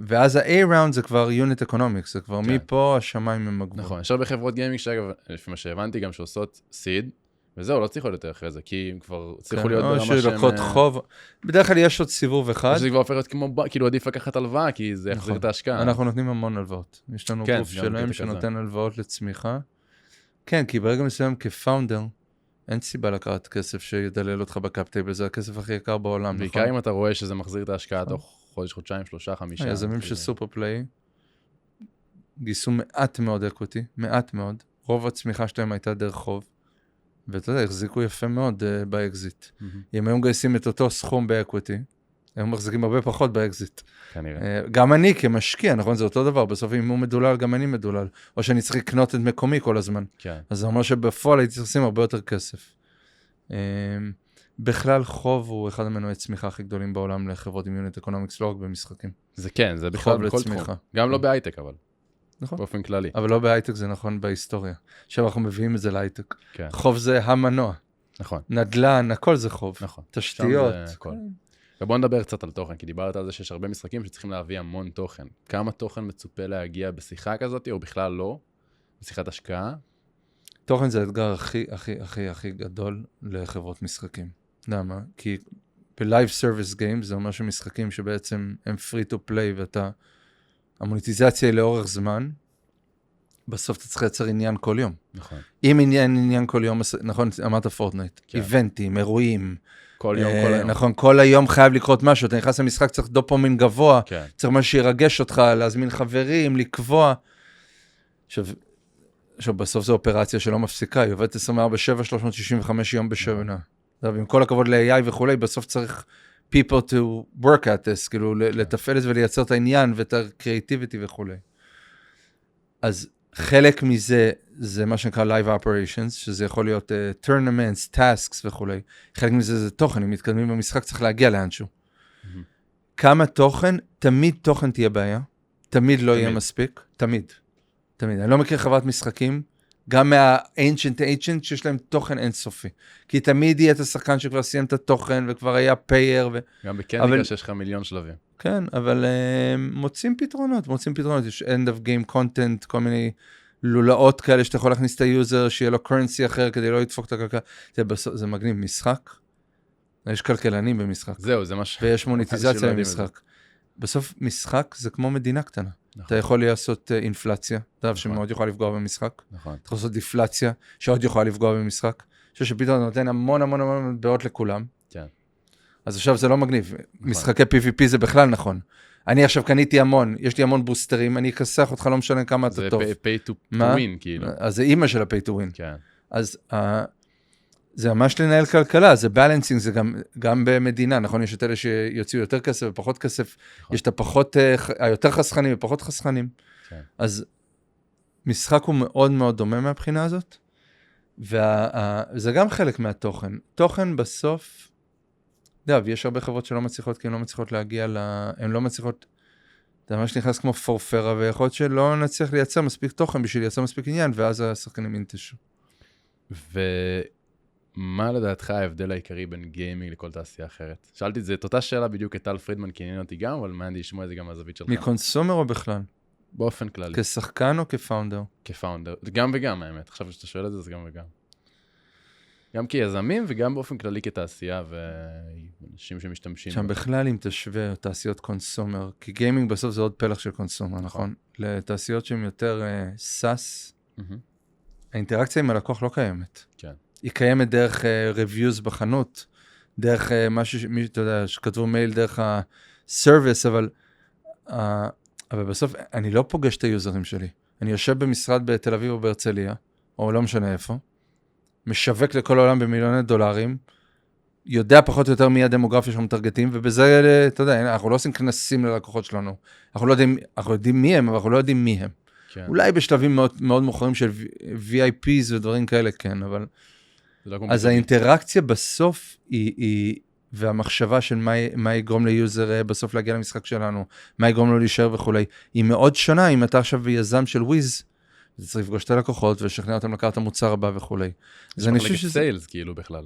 ואז ה-A-Round זה כבר Unit Economics, זה כבר מפה השמיים הם הגבול. נכון, יש הרבה חברות גיימינג שאגב, לפי מה שהבנתי גם שעושות סיד, וזהו, לא צריכו יותר אחרי זה, כי הם כבר צריכו להיות ברמה שהם... שלוקחות חוב, בדרך כלל יש עוד סיבוב אחד. שזה כבר הופך להיות כמו, כאילו עדיף לקחת הלוואה, כי זה יחזיר את ההשקעה. אנחנו נותנים המון הלוואות. יש לנו גוף שלהם שנותן הלוואות לצמיחה. כן, כי ברגע מסוים כפאונדר, אין סיבה לקחת כסף שידלל אותך בקאפ-טייבל, זה הכסף הכי יקר בעולם. בעיקר אם אתה רואה שזה מחזיר את ההשקעה תוך חודש, חודשיים, 3, 5. היזמים של סופר פליי גייסו מעט מאוד אקוויטי, מעט מאוד. רוב הצמיחה שלהם הייתה דרך חוב, ואתה יודע, החזיקו יפה מאוד באקזיט. אם הם גייסים את אותו סכום באקוויטי, הם מחזיקים הרבה פחות באקזיט. כנראה. גם אני כמשקיע, נכון? זה אותו דבר. בסוף אם הוא מדולל, גם אני מדולל. או שאני צריך לקנות את מקומי כל הזמן. כן. אז זה אומר שבפועל הייתי צריך לשים הרבה יותר כסף. בכלל חוב הוא אחד המנועי צמיחה הכי גדולים בעולם לחברות עם יוניט אקונומיקס, לא רק במשחקים. זה כן, זה בכלל בכל תחום. גם לא בהייטק אבל. נכון. באופן כללי. אבל לא בהייטק, זה נכון בהיסטוריה. עכשיו אנחנו מביאים את זה להייטק. כן. חוב זה המנוע. נכון. נדל"ן, הכל זה חוב. נכון. תשתיות. ובוא נדבר קצת על תוכן, כי דיברת על זה שיש הרבה משחקים שצריכים להביא המון תוכן. כמה תוכן מצופה להגיע בשיחה כזאת, או בכלל לא, בשיחת השקעה? תוכן זה האתגר הכי גדול לחברות משחקים. למה? כי ב-Live Service Games זה אומר שמשחקים שבעצם הם free to play, המוניטיזציה היא לאורך זמן, בסוף אתה צריך לייצר עניין כל יום. נכון. אם עניין כל יום, נכון, אמרת פורטנייט, איבנטים, אירועים, כל יום, כל היום. נכון, כל היום חייב לקרות משהו, אתה נכנס למשחק, צריך דופמין גבוה, צריך משהו שירגש אותך, להזמין חברים, לקבוע. עכשיו, בסוף זו אופרציה שלא מפסיקה, היא עובדת 24/7, 365 יום בשנה. עם כל הכבוד ל-AI וכולי, בסוף צריך people to work at this, כאילו לתפעל את זה ולייצר את העניין ואת הקריאטיביטי וכולי. אז חלק מזה, זה מה שנקרא Live Operations, שזה יכול להיות tournaments, tasks וכולי. חלק מזה זה תוכן, אם מתקדמים במשחק צריך להגיע לאנשהו. כמה תוכן, תמיד תוכן תהיה בעיה, תמיד לא יהיה מספיק, תמיד. אני לא מכיר חברת משחקים, גם מה-ancient שיש להם תוכן אינסופי. כי תמיד יהיה את השחקן שכבר סיים את התוכן, וכבר היה פייר. גם בקנדיקה שיש לך מיליון שלבים. כן, אבל מוצאים פתרונות. יש end of game content, כל מיני לולאות כאלה, שאתה יכול להכניס את היוזר, שיהיה לו currency אחר, כדי לא לדפוק את הכלכלה. זה מגניב, משחק. יש כלכלנים במשחק. זהו, זה משהו. ויש מוניטיזציה במשחק. בסוף משחק זה כמו מדינה קטנה. אתה יכול לעשות אינפלציה, דבר שמאוד יכול לפגוע במשחק. אתה יכול לעשות דיפלציה, שעוד יכול לפגוע במשחק. שפתאום נותן המון בעיות לכולם. אז עכשיו זה לא מגניב. משחקי PvP זה בכלל נכון. אני עכשיו קניתי המון, יש לי המון בוסטרים, אני אכסח אותך, לא משנה כמה אתה טוב. זה pay to win, כאילו. אז זה אימא של ה-pay to win. אז זה ממש לנהל כלכלה, זה בלנסינג, זה גם במדינה, נכון? יש את אלה שיוציאו יותר כסף ופחות כסף, יש את היותר חסכנים ופחות חסכנים. אז משחק הוא מאוד מאוד דומה מהבחינה הזאת, וזה גם חלק מהתוכן. תוכן בסוף יש הרבה חברות שלא מצליחות, כי הן לא מצליחות להגיע הן לא מצליחות, זה ממש נכנס כמו פורפרה, ויכול להיות שלא נצליח לייצר מספיק תוכן בשביל לייצר מספיק עניין, ואז השחקנים ינטשו. ומה לדעתך ההבדל העיקרי בין גיימינג לכל תעשייה אחרת? שאלתי את אותה שאלה בדיוק את טל פרידמן, כי עניין אותי גם, אבל מעניין לשמוע את זה גם מהזווית שלך. מקונסומר או בכלל? באופן כללי. כשחקן או כפאונדר? כפאונדר. גם וגם, האמת. עכשיו שאתה שואל את זה, זה גם וגם. גם כיזמים וגם באופן כללי כתעשייה ואנשים שמשתמשים. שם בכלל אם תשווה תעשיות קונסומר, כי גיימינג בסוף זה עוד פלח של קונסומר, נכון? לתעשיות שהן יותר סאס, האינטראקציה עם הלקוח לא קיימת. כן. היא קיימת דרך reviews בחנות, דרך משהו, אתה יודע, שכתבו מייל דרך הסרוויס, אבל בסוף אני לא פוגש את היוזרים שלי. אני יושב במשרד בתל אביב או בהרצליה, או לא משנה איפה, משווק לכל העולם במיליוני דולרים, יודע פחות או יותר מי הדמוגרפיה שאנחנו מטרגטים, ובזה, אתה יודע, אנחנו לא עושים כנסים ללקוחות שלנו. אנחנו יודעים מי הם, אבל אנחנו לא יודעים מי הם. כן. אולי בשלבים מאוד, מאוד מוכרים של VIPs ודברים כאלה, כן, אבל... אז האינטראקציה בסוף והמחשבה של מה יגרום ליוזר בסוף להגיע למשחק שלנו, מה יגרום לו להישאר וכו', היא מאוד שונה אם אתה עכשיו ביזם של וויז, זה צריך לפגוש את הלקוחות ולשכנע אותם לקחת את המוצר הבא וכו'. אז אני חושב שזה... סיילס כאילו בכלל.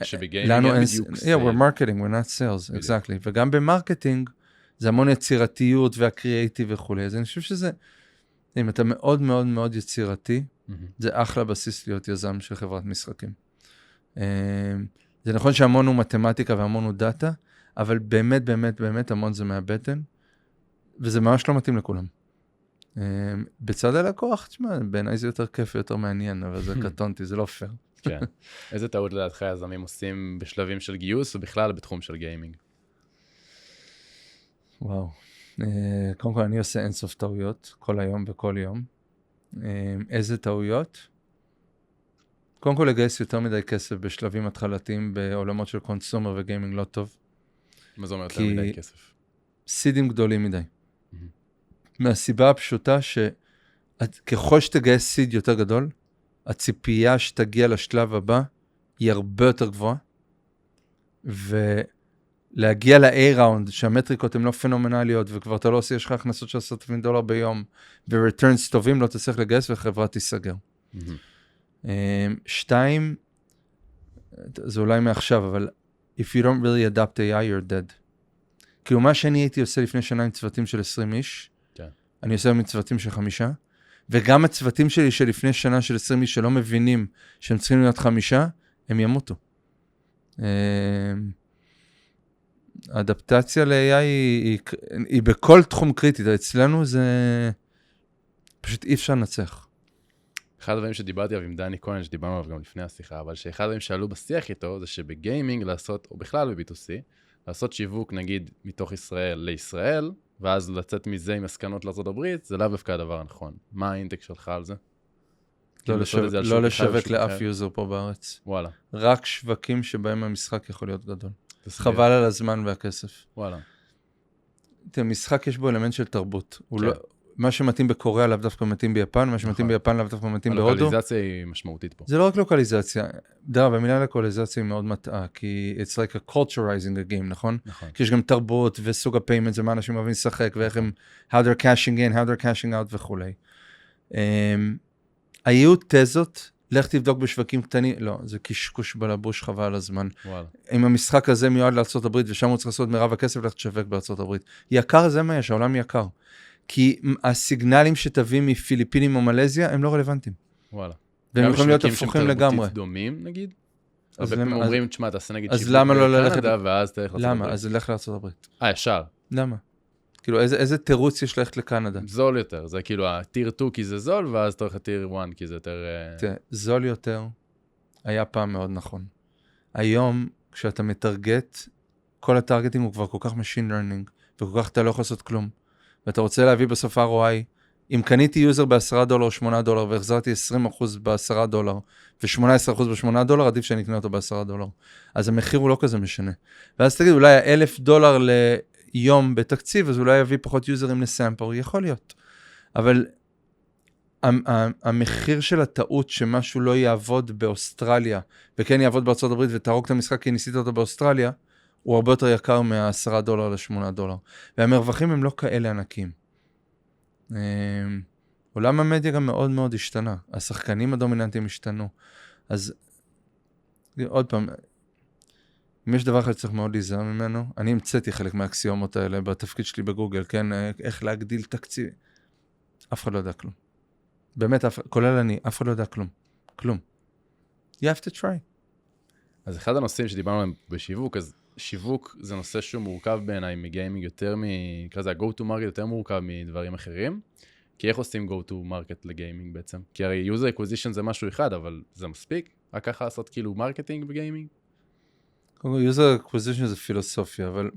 שבגיימינג אין בדיוק סיילס. we're marketing, we're not sales, exactly. וגם במרקטינג, זה המון יצירתיות והקריאייטיב וכו'. אז אני חושב שזה, אם אתה מאוד מאוד מאוד יצירתי, זה אחלה בסיס להיות יזם של חברת משחקים. זה נכון שהמון הוא מתמטיקה והמון הוא דאטה, אבל באמת, באמת, באמת המון זה מהבטן, וזה ממש לא מתאים לכולם. בצד הלקוח, תשמע, בעיניי זה יותר כיף ויותר מעניין, אבל זה קטונתי, זה לא פייר. כן. איזה טעות לדעתך יזמים עושים בשלבים של גיוס, ובכלל בתחום של גיימינג? וואו. קודם כל, אני עושה אינסוף טעויות, כל היום וכל יום. איזה טעויות? קודם כל, לגייס יותר מדי כסף בשלבים התחלתיים בעולמות של קונסומר וגיימינג לא טוב. מה זה אומר יותר מדי כסף? סידים גדולים מדי. מהסיבה הפשוטה שככל שתגייס סיד יותר גדול, הציפייה שתגיע לשלב הבא היא הרבה יותר גבוהה, ולהגיע ל-A ראונד, שהמטריקות הן לא פנומנליות, וכבר אתה לא עושה, יש לך הכנסות של $10,000 ביום, ו-returns טובים לא תצטרך לגייס, וחברה תיסגר. 2, זה אולי מעכשיו, אבל if you don't really adapt AI, you're dead. כאילו מה שאני הייתי עושה לפני שנה עם צוותים של 20 איש, אני עושה עם צוותים של 5, וגם הצוותים שלי שלפני שנה של 20 איש שלא מבינים שהם צריכים להיות 5, הם ימותו. האדפטציה ל-AI היא בכל תחום קריטי, אצלנו זה פשוט אי אפשר לנצח. אחד הדברים שדיברתי עליו עם דני כהן, שדיברנו עליו גם לפני השיחה, אבל שאחד הדברים שעלו בשיח איתו, זה שבגיימינג לעשות, או בכלל ב-B2C, לעשות שיווק נגיד מתוך ישראל לישראל, ואז לצאת מזה עם מסקנות לארצות הברית, זה לאו דווקא הדבר הנכון. מה האינטק שלך על זה? לא לשווק לאף יוזר פה בארץ. וואלה. רק שווקים שבהם המשחק יכול להיות גדול. חבל על הזמן והכסף. וואלה. תראה, משחק יש בו אלמנט של תרבות. מה שמתאים בקוריאה לאו דווקא מתאים ביפן, מה שמתאים ביפן לאו דווקא מתאים בהודו. הלוקליזציה היא משמעותית פה. זה לא רק לוקליזציה. דרך, במילה לוקליזציה היא מאוד מטעה, כי it's like a culturizing a game, נכון? נכון. כי יש גם תרבות וסוג הפיימנט, זה מה אנשים אוהבים לשחק, ואיך הם, how they're cashing in, how they're cashing out וכו'. היו תזות, לך תבדוק בשווקים קטנים, לא, זה קשקוש בלבוש חבל על הזמן. וואלה. אם המשחק הזה מיועד לארצות הברית, ושם הוא צריך לעשות מרב הכסף, לך תשווק בארצות הברית. יקר זה מה יש, העולם יקר. כי הסיגנלים שתביאים מפיליפינים או מלזיה, הם לא רלוונטיים. וואלה. והם יכולים להיות הפוכים לגמרי. גם שווקים שהם דומים, נגיד? אז הם אומרים, תשמע, תעשה נגיד שיווק בקנדה, ואז תלך לארצות הברית. למה? אז לך לארצות הברית. ישר. למה? כאילו, איזה תירוץ יש ללכת לקנדה? זול יותר. זה כאילו, הטיר 2 כי זה זול, ואז תלך לטיר 1 כי זה יותר... תראה, זול יותר היה פעם מאוד נכון. היום, כשאתה מטרגט, כל הטרגטינג הוא כבר כל כך machine learning, וכל כך אתה לא יכול לעשות כלום. ואתה רוצה להביא בסוף ROI, אם קניתי יוזר $10 או $8 והחזרתי 20% $10 ו-18% $8, עדיף שאני אקנה אותו $10. אז המחיר הוא לא כזה משנה. ואז תגיד, אולי $1,000 ליום בתקציב, אז אולי יביא פחות יוזרים לסמפר, יכול להיות. אבל המחיר של הטעות שמשהו לא יעבוד באוסטרליה, וכן יעבוד בארצות הברית ותהרוג את המשחק כי ניסית אותו באוסטרליה, הוא הרבה יותר יקר $10 ל$8. והמרווחים הם לא כאלה ענקים. עולם המדיה גם מאוד מאוד השתנה. השחקנים הדומיננטיים השתנו. אז עוד פעם, אם יש דבר אחד שצריך מאוד להיזהר ממנו, אני המצאתי חלק מהאקסיומות האלה בתפקיד שלי בגוגל, כן? איך להגדיל תקציב. אף אחד לא יודע כלום. באמת, כולל אני, אף אחד לא יודע כלום. כלום. You have to try. אז אחד הנושאים שדיברנו עליהם בשיווק, אז שיווק זה נושא שהוא מורכב בעיניי מגיימינג יותר נקרא זה ה-go to market יותר מורכב מדברים אחרים. כי איך עושים go to market לגיימינג בעצם? כי הרי user acquisition זה משהו אחד, אבל זה מספיק? רק ככה לעשות כאילו מרקטינג בגיימינג? user acquisition זה פילוסופיה, אבל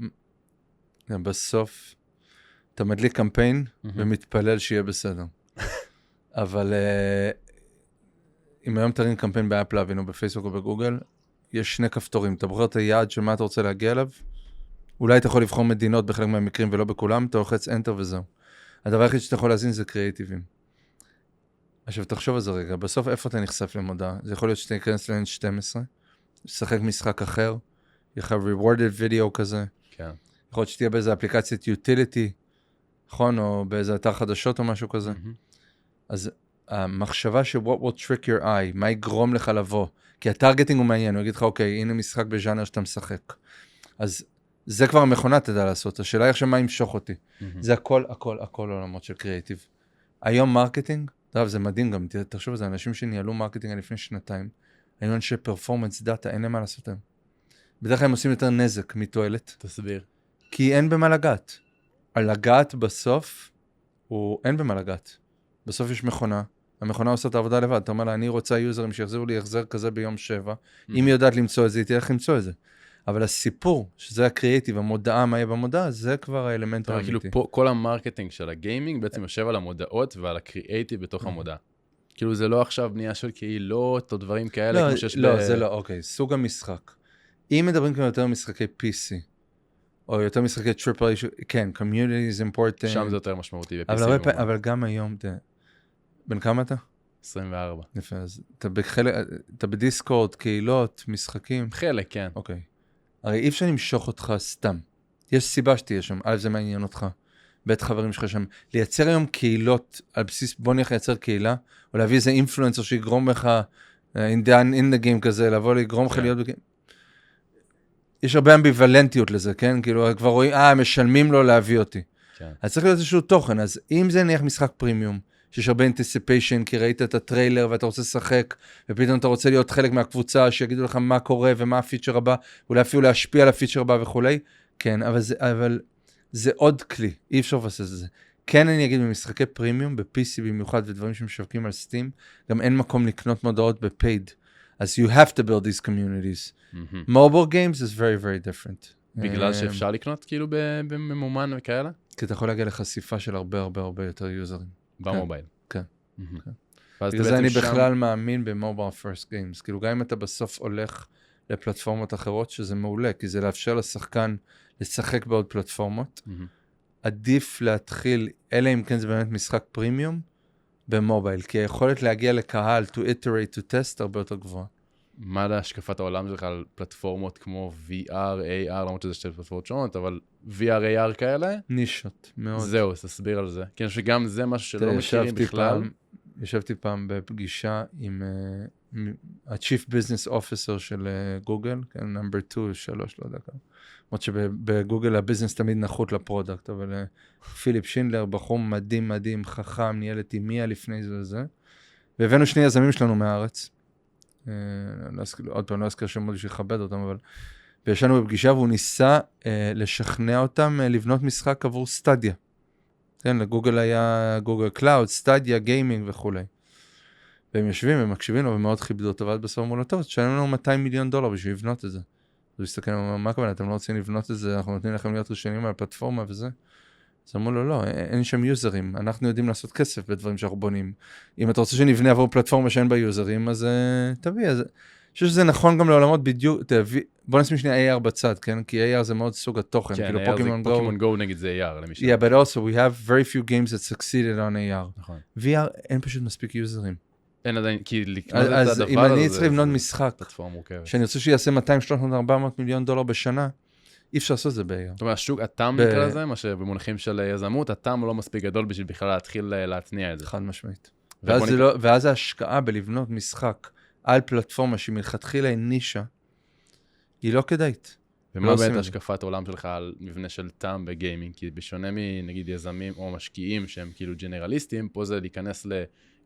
בסוף אתה מדליק קמפיין ומתפלל שיהיה בסדר. אבל אם היום תרים קמפיין באפל אבין או בפייסבוק או בגוגל, יש שני כפתורים. אתה בוחר את היעד של מה אתה רוצה להגיע אליו, אולי אתה יכול לבחור מדינות בחלק מהמקרים ולא בכולם, אתה לוחץ Enter וזהו. הדבר היחיד שאתה יכול להזין זה קריאטיבים. עכשיו תחשוב על זה רגע, בסוף איפה אתה נחשף למודעה? זה יכול להיות שאתה ניכנס ל-N12, ששחק משחק אחר, יש לך rewarded video כזה, כן. יכול להיות שתהיה באיזה אפליקציית utility, נכון? או באיזה אתר חדשות או משהו כזה. אז המחשבה ש what will trick your eye, מה יגרום לך לבוא, כי הטרגטינג הוא מעניין, הוא יגיד לך, אוקיי, הנה משחק בז'אנר שאתה משחק. אז זה כבר המכונה תדע לעשות, השאלה היא עכשיו מה ימשוך אותי. זה הכל עולמות של קריאטיב. היום מרקטינג, זה מדהים גם, תחשוב על זה, אנשים שניהלו מרקטינג לפני שנתיים, היו אנשי פרפורמנס דאטה, אין להם מה לעשות להם. בדרך כלל הם עושים יותר נזק מתועלת. תסביר. כי אין במה לגעת. לגעת בסוף, אין במה לגעת. בסוף יש מכונה, המכונה עושה את העבודה לבד, אתה אומר לה, אני רוצה יוזרים שיחזירו לי החזר כזה ביום 7, אם היא יודעת למצוא את זה, היא תלך למצוא את זה. אבל הסיפור, שזה הקריאטיב, המודעה, מה יהיה במודעה, זה כבר האלמנט האמיתי. כאילו פה, כל המרקטינג של הגיימינג בעצם יושב על המודעות ועל הקריאטיב בתוך המודעה. כאילו זה לא עכשיו בנייה של קהילות או דברים כאלה, כמו שיש לא, זה לא, אוקיי, סוג המשחק. אם מדברים כמו יותר משחקי PC, או יותר משחקי טריפל, כן, community is important. שם זה יותר משמעותי ב-PC. אבל גם היום, בן כמה אתה? 24. יפה, אז אתה בדיסקורד, קהילות, משחקים. חלק, כן. אוקיי. הרי אי אפשר למשוך אותך סתם. יש סיבה שתהיה שם, א' זה מעניין אותך, בית חברים שלך שם. לייצר היום קהילות, על בסיס בוא נלך לייצר קהילה, או להביא איזה אינפלואנסר שיגרום לך, in the game כזה, לבוא לגרום לך להיות בגיים. יש הרבה אמביוולנטיות לזה, כן? כאילו, כבר רואים, משלמים לו להביא אותי. כן. אז צריך להיות איזשהו תוכן, אז אם זה נניח משחק פרימיום, שיש הרבה anticipation, כי ראית את הטריילר ואתה רוצה לשחק, ופתאום אתה רוצה להיות חלק מהקבוצה, שיגידו לך מה קורה ומה הפיצ'ר הבא, אולי אפילו להשפיע על הפיצ'ר הבא וכולי, כן, אבל זה עוד כלי, אי אפשר לבסס את זה. כן, אני אגיד, במשחקי פרימיום, ב-PC במיוחד, ודברים שמשווקים על סטים, גם אין מקום לקנות מודעות ב-paid. אז you have to build these communities. Mobile games is very, very different. בגלל שאפשר לקנות כאילו בממומן וכאלה? כי אתה יכול להגיע לחשיפה של הרבה, הרבה, הרבה יותר יוזרים. במובייל. כן. בגלל זה אני בכלל מאמין במובייל פרסט גיימס. כאילו גם אם אתה בסוף הולך לפלטפורמות אחרות, שזה מעולה, כי זה לאפשר לשחקן לשחק בעוד פלטפורמות. עדיף להתחיל, אלא אם כן זה באמת משחק פרימיום, במובייל, כי היכולת להגיע לקהל, to iterate, to test, הרבה יותר גבוהה. מה להשקפת העולם שלך על פלטפורמות כמו VR, AR, למרות שזה שתי פלטפורמות שונות, אבל VR, AR כאלה? נישות, מאוד. זהו, תסביר על זה. כי אני חושב שגם זה משהו שלא מכירים בכלל. ישבתי פעם בפגישה עם ה-Chief Business Officer של גוגל, כן, number 2, 3, לא יודע כמה. למרות שבגוגל הביזנס תמיד נחות לפרודקט, אבל פיליפ שינדלר, בחור מדהים, מדהים, חכם, ניהל את אימיה לפני זה וזה. והבאנו שני יזמים שלנו מהארץ. עוד פעם, לא אזכר שמות בשביל לכבד אותם, אבל וישנו בפגישה והוא ניסה לשכנע אותם לבנות משחק עבור סטדיה. כן, לגוגל היה גוגל קלאוד, סטדיה, גיימינג וכו'. והם יושבים ומקשיבים לו ומאוד כיבדו אותו, ועד בסוף אמרו לו, טוב, תשלם לנו $200 מיליון בשביל לבנות את זה. הוא הסתכל, מה הכוונה, אתם לא רוצים לבנות את זה, אנחנו נותנים לכם להיות ראשונים על הפלטפורמה וזה. אז אמרו לו, לא, אין שם יוזרים, אנחנו יודעים לעשות כסף בדברים שאנחנו בונים. אם אתה רוצה שנבנה עבור פלטפורמה שאין בה יוזרים, אז תביא. אני חושב שזה נכון גם לעולמות בדיוק, בוא נשים שנייה AR בצד, כן? כי AR זה מאוד סוג התוכן, כן, כאילו פוקימון גו נגיד זה AR, למי Yeah, but also we have very few games that succeeded on AR. נכון. VR אין פשוט מספיק יוזרים. אין עדיין, כי לקנות את הדבר הזה... אז אם אני צריך לבנות משחק, פלטפורמה מורכבת. שאני רוצה שיעשה $200, $300, $400 מיליון בשנה, אי אפשר לעשות את זה ב-AI. זאת אומרת, השוק, הטעם נקרא לזה, מה שבמונחים של יזמות, הטעם הוא לא מספיק גדול בשביל בכלל להתחיל להצניע את זה. חד משמעית. ואז ההשקעה בלבנות משחק על פלטפורמה שמלכתחילה היא נישה, היא לא כדאית. ומה באמת השקפת העולם שלך על מבנה של טעם בגיימינג? כי בשונה מנגיד יזמים או משקיעים שהם כאילו ג'נרליסטים, פה זה להיכנס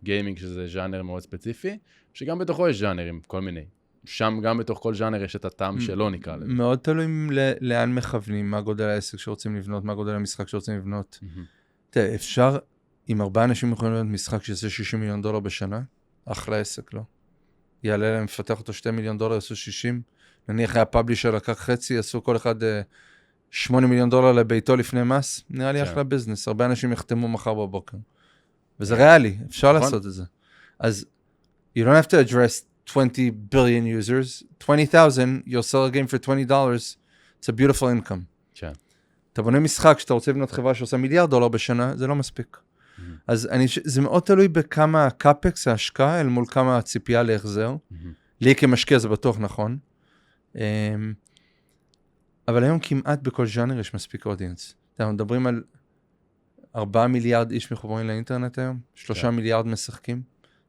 לגיימינג שזה ז'אנר מאוד ספציפי, שגם בתוכו יש ז'אנרים, כל מיני. שם גם בתוך כל ז'אנר יש את הטעם שלא נקרא לזה. מאוד תלוי לאן מכוונים, מה גודל העסק שרוצים לבנות, מה גודל המשחק שרוצים לבנות. תראה, אפשר, אם 4 אנשים יכולים לבנות משחק שיעשה $60 מיליון בשנה, אחלה עסק, לא? יעלה להם, מפתח אותו $2 מיליון, יעשו 60, נניח היה פאבלישר לקח חצי, יעשו כל אחד $8 מיליון לביתו לפני מס, נראה לי אחלה ביזנס, הרבה אנשים יחתמו מחר בבוקר. וזה ריאלי, אפשר לעשות את זה. אז, you don't have to address 20 billion users, 20,000, you'll sell a game for $20, it's a beautiful income. כן. אתה בונה משחק שאתה רוצה לבנות חברה שעושה $1 מיליארד בשנה, זה לא מספיק. אז זה מאוד תלוי בכמה קאפקס ההשקעה, אל מול כמה הציפייה להחזר. לי כמשקיע זה בטוח נכון. אבל היום כמעט בכל ז'אנר יש מספיק אודיאנס. אנחנו מדברים על 4 מיליארד איש מחוברים לאינטרנט היום, 3 מיליארד משחקים.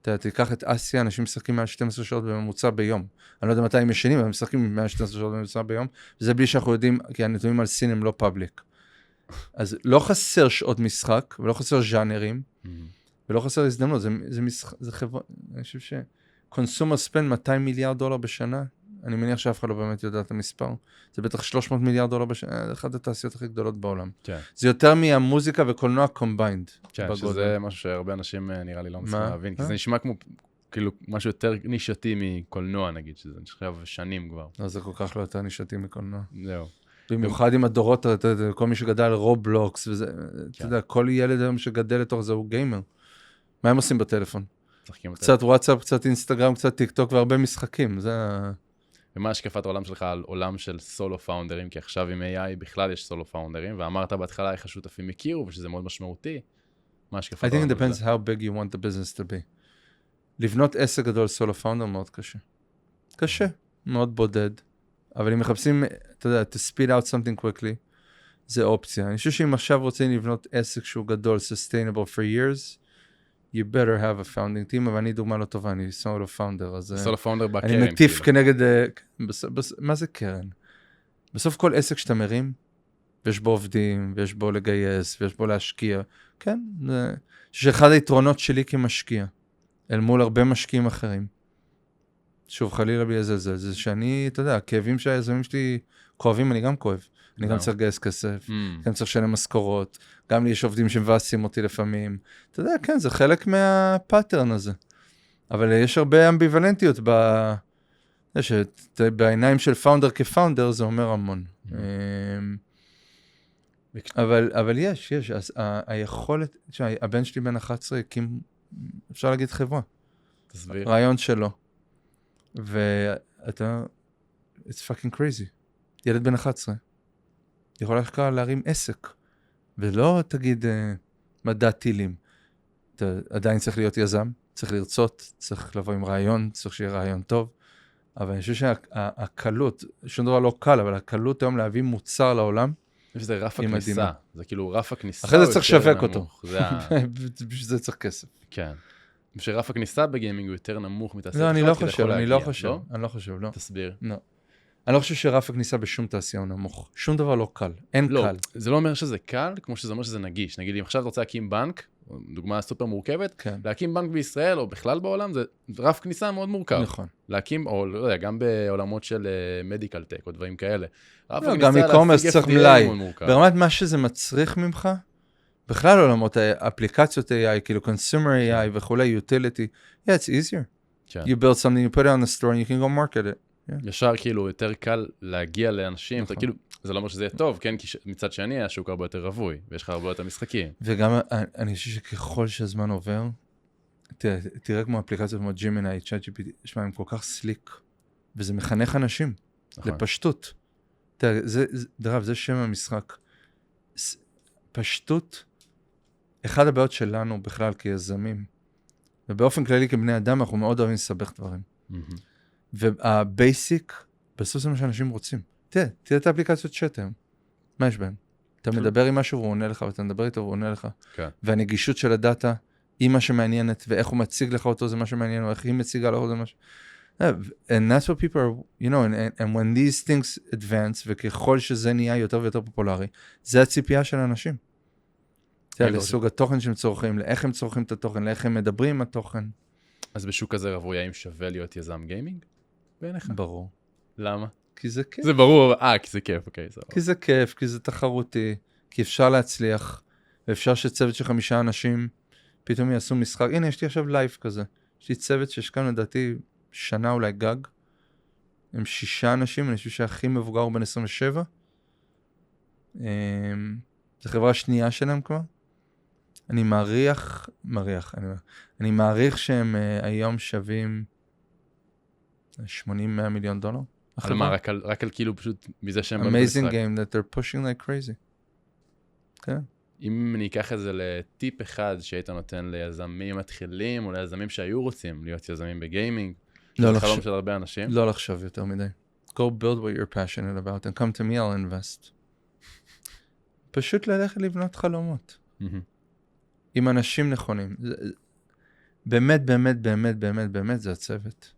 אתה תיקח את אסיה, אנשים משחקים מעל 12 שעות בממוצע ביום. אני לא יודע מתי הם ישנים, אבל הם משחקים מעל 12 שעות בממוצע ביום, וזה בלי שאנחנו יודעים, כי הנתונים על סין הם לא פאבליק. אז לא חסר שעות משחק, ולא חסר ז'אנרים, ולא חסר הזדמנות, זה חברה, אני חושב קונסיומר ספנד $200 מיליארד בשנה, אני מניח שאף אחד לא באמת יודע את המספר, זה בטח $300 מיליארד בשנה, זה אחת התעשיות הכי גדולות בעולם. כן. זה יותר מהמוזיקה וקולנוע קומביינד. כן, שזה משהו שהרבה אנשים נראה לי לא מצליחים להבין, כי זה נשמע כמו כאילו משהו יותר נישתי מקולנוע נגיד, שזה נשחרב שנים כבר. לא, זה כל כך לא יותר נישתי מקולנוע. זהו. במיוחד עם הדורות, כל מי שגדל על רובלוקס, וזה, אתה יודע, כל ילד היום שגדל לתוך זה הוא גיימר. מה הם עושים בטלפון? קצת וואטסאפ, קצת אינסטגרם, קצת טיק טוק והרבה משחקים, זה... ומה השקפת העולם שלך על עולם של סולו פאונדרים? כי עכשיו עם AI בכלל יש סולו פאונדרים, ואמרת בהתחלה איך השותפים הכירו, ושזה מאוד משמעותי. מה השקפת העולם? I think it depends how big you want the business to be. לבנות עסק גדול סולו פאונדר מאוד קשה. קשה, מאוד בודד. אבל אם מחפשים, אתה יודע, to speed out something quickly, זה אופציה. אני חושב שאם עכשיו רוצים לבנות עסק שהוא גדול, sustainable for years, you better have a founding team, אבל אני דוגמה לא טובה, אני סולו פאונדר, אז... סולו פאונדר בקרן. אני מטיף כנגד... מה זה קרן? בסוף כל עסק שאתה מרים, ויש בו עובדים, ויש בו לגייס, ויש בו להשקיע, כן? שאחד היתרונות שלי כמשקיע, אל מול הרבה משקיעים אחרים, שוב, חלילה בלי זה שאני, אתה יודע, הכאבים שהיזמים שלי כואבים, אני גם כואב. אני גם צריך לגייס כסף, גם צריך לשלם משכורות, גם לי יש עובדים שמבאסים אותי לפעמים. אתה יודע, כן, זה חלק מהפאטרן הזה. אבל יש הרבה אמביוולנטיות בעיניים של פאונדר כפאונדר, זה אומר המון. אבל יש, היכולת, הבן שלי בן 11 הקים, אפשר להגיד חברה. תסביר. רעיון שלו. ואתה, it's fucking crazy. ילד בן 11. יכול להרים עסק. ולא תגיד מדע טילים. אתה עדיין צריך להיות יזם, צריך לרצות, צריך לבוא עם רעיון, צריך שיהיה רעיון טוב. אבל אני חושב שהקלות, שום דבר לא קל, אבל הקלות היום להביא מוצר לעולם, זה רף הכניסה. זה כאילו רף הכניסה. אחרי זה צריך לשווק אותו. בשביל זה צריך כסף. כן. שרף הכניסה בגיימינג הוא יותר נמוך מתעשייה. לא, אני לא חושב, לא. תסביר. לא. אני לא חושב שרף הכניסה בשום תעשייה הוא נמוך. שום דבר לא קל. אין קל. זה לא אומר שזה קל, כמו שזה אומר שזה נגיש. נגיד, אם עכשיו אתה רוצה להקים בנק, דוגמה סופר מורכבת, להקים בנק בישראל או בכלל בעולם, זה רף כניסה מאוד מורכב. נכון. להקים, או לא יודע, גם בעולמות של מדיקל טק או דברים כאלה. גם e-commerce צריך מלאי. ברמת מה שזה מצריך ממך, בכלל עולמות אפליקציות AI, כאילו consumer AI וכולי, utility, yeah, it's easier. You build something, you put it on the store and you can go market it. ישר כאילו יותר קל להגיע לאנשים, כאילו, זה לא אומר שזה יהיה טוב, כן? כי מצד שני השוק הרבה יותר רווי, ויש לך הרבה יותר משחקים. וגם אני חושב שככל שהזמן עובר, תראה כמו אפליקציות כמו Gemini, ChatGPT, שמע, הם כל כך סליק, וזה מחנך אנשים לפשטות. דרב, זה שם המשחק. פשטות, אחד הבעיות שלנו בכלל כיזמים, ובאופן כללי כבני אדם, אנחנו מאוד אוהבים לסבך דברים. והבייסיק, בסוף זה מה שאנשים רוצים. תראה את האפליקציות שאתם. מה יש בהן? אתה מדבר עם משהו והוא עונה לך, ואתה מדבר איתו והוא עונה לך. כן. והנגישות של הדאטה היא מה שמעניינת, ואיך הוא מציג לך אותו זה מה שמעניין, או איך היא מציגה לך זה מה ש... And that's what people are, you know, and when these things advance, וככל שזה נהיה יותר ויותר פופולרי, זה הציפייה של האנשים. לסוג התוכן שהם צורכים, לאיך הם צורכים את התוכן, לאיך הם מדברים עם התוכן. אז בשוק הזה רווי, האם שווה להיות יזם גיימינג? בעיניך? ברור. למה? כי זה כיף. זה ברור, כי זה כיף, אוקיי. כי זה כיף, כי זה תחרותי, כי אפשר להצליח, ואפשר שצוות של 5 אנשים פתאום יעשו משחק. הנה, יש לי עכשיו לייב כזה. יש לי צוות שהשקענו לדעתי שנה אולי גג. הם 6 אנשים, אני חושב שהכי מבוגר הוא בן 27. זו חברה שנייה שלהם כבר. אני מעריך שהם היום שווים 80-100 מיליון דולר. אבל מה, רק על כאילו פשוט מזה שהם Amazing game that they're pushing like crazy. כן. אם אני אקח את זה לטיפ אחד שהיית נותן ליזמים מתחילים, או ליזמים שהיו רוצים להיות יזמים בגיימינג, זה חלום של הרבה אנשים. לא לחשוב יותר מדי. Go build what you're passionate about and come to me, I'll invest. פשוט ללכת לבנות חלומות. עם אנשים נכונים. באמת, באמת, באמת, באמת, באמת, זה הצוות.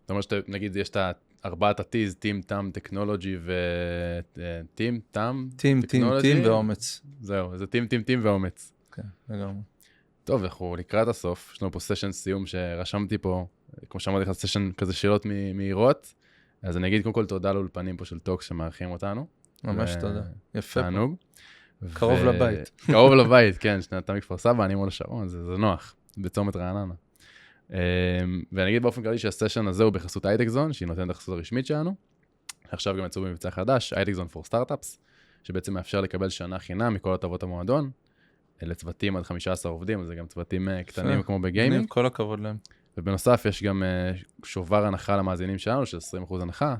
זאת אומרת שנגיד יש את 4 הטיז, טים, טאם, טכנולוגי וטים, טאם, טכנולוגי. טים ואומץ. זהו, זה טים ואומץ. כן, לגמרי. טוב, אנחנו לקראת הסוף, יש לנו פה סשן סיום שרשמתי פה, כמו שאמרתי לך, סשן כזה שאלות מהירות, אז אני אגיד קודם כל תודה לאולפנים פה של טוקס שמארחים אותנו. ממש תודה. יפה. תענוג. קרוב לבית. קרוב לבית, כן, אתה מכפר סבא, אני מול השרון, זה נוח, בצומת רעננה. ואני אגיד באופן כללי שהסשן הזה הוא בחסות הייטקזון, שהיא נותנת החסות הרשמית שלנו. עכשיו גם יצאו במבצע חדש, הייטקזון for Startups, שבעצם מאפשר לקבל שנה חינם מכל הטבות המועדון, לצוותים עד 15 עובדים, אז זה גם צוותים קטנים כמו בגיימינג. כל הכבוד להם. ובנוסף יש גם שובר הנחה למאזינים שלנו, של 20% הנחה,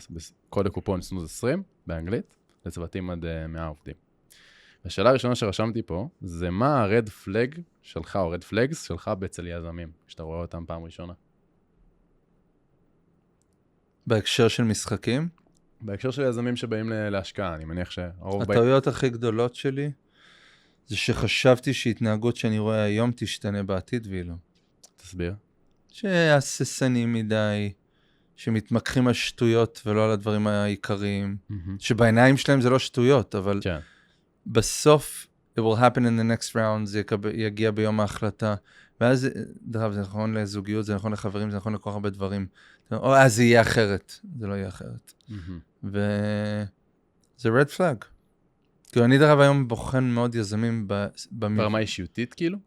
קוד הקופון סנוז 20 באנגלית, לצוותים עד 100 עובדים. השאלה הראשונה שרשמתי פה, זה מה הרד פלג שלך, או רד פלגס שלך אצל יזמים, כשאתה רואה אותם פעם ראשונה? בהקשר של משחקים? בהקשר של יזמים שבאים להשקעה, אני מניח שהרוב... הטעויות הכי גדולות שלי, זה שחשבתי שהתנהגות שאני רואה היום תשתנה בעתיד, והיא לא. תסביר. שהססנים מדי, שמתמקחים על שטויות ולא על הדברים העיקריים, שבעיניים שלהם זה לא שטויות, אבל... כן. בסוף, it will happen in the next round, זה יגיע ביום ההחלטה, ואז, דרך זה נכון לזוגיות, זה נכון לחברים, זה נכון לכל הרבה דברים. או אז זה יהיה אחרת, זה לא יהיה אחרת. וזה red flag. כאילו, אני דרך היום בוחן מאוד יזמים ברמה אישיותית, כאילו?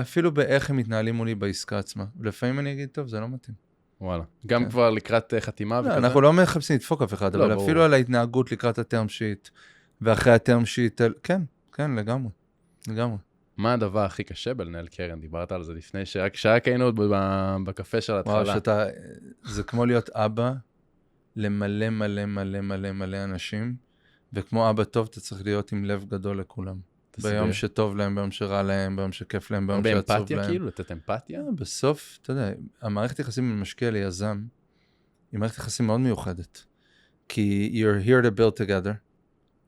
אפילו באיך הם מתנהלים מולי בעסקה עצמה. ולפעמים אני אגיד, טוב, זה לא מתאים. וואלה. גם כבר לקראת חתימה וכזה? אנחנו לא מחפשים לדפוק אף אחד, אבל אפילו על ההתנהגות לקראת הטרם שיט, ואחרי הטרם שיט, כן, לגמרי. מה הדבר הכי קשה בלנהל קרן? דיברת על זה לפני, שרק היינו עוד בקפה של ההתחלה. וואו, זה כמו להיות אבא למלא מלא מלא מלא מלא אנשים, וכמו אבא טוב אתה צריך להיות עם לב גדול לכולם. ביום שטוב להם, ביום שרע להם, ביום שכיף להם, ביום שעצוב להם. באמפתיה כאילו? לתת אמפתיה? בסוף, אתה יודע, המערכת יחסים ממשקיע ליזם, היא מערכת יחסים מאוד מיוחדת. כי you're here to build together.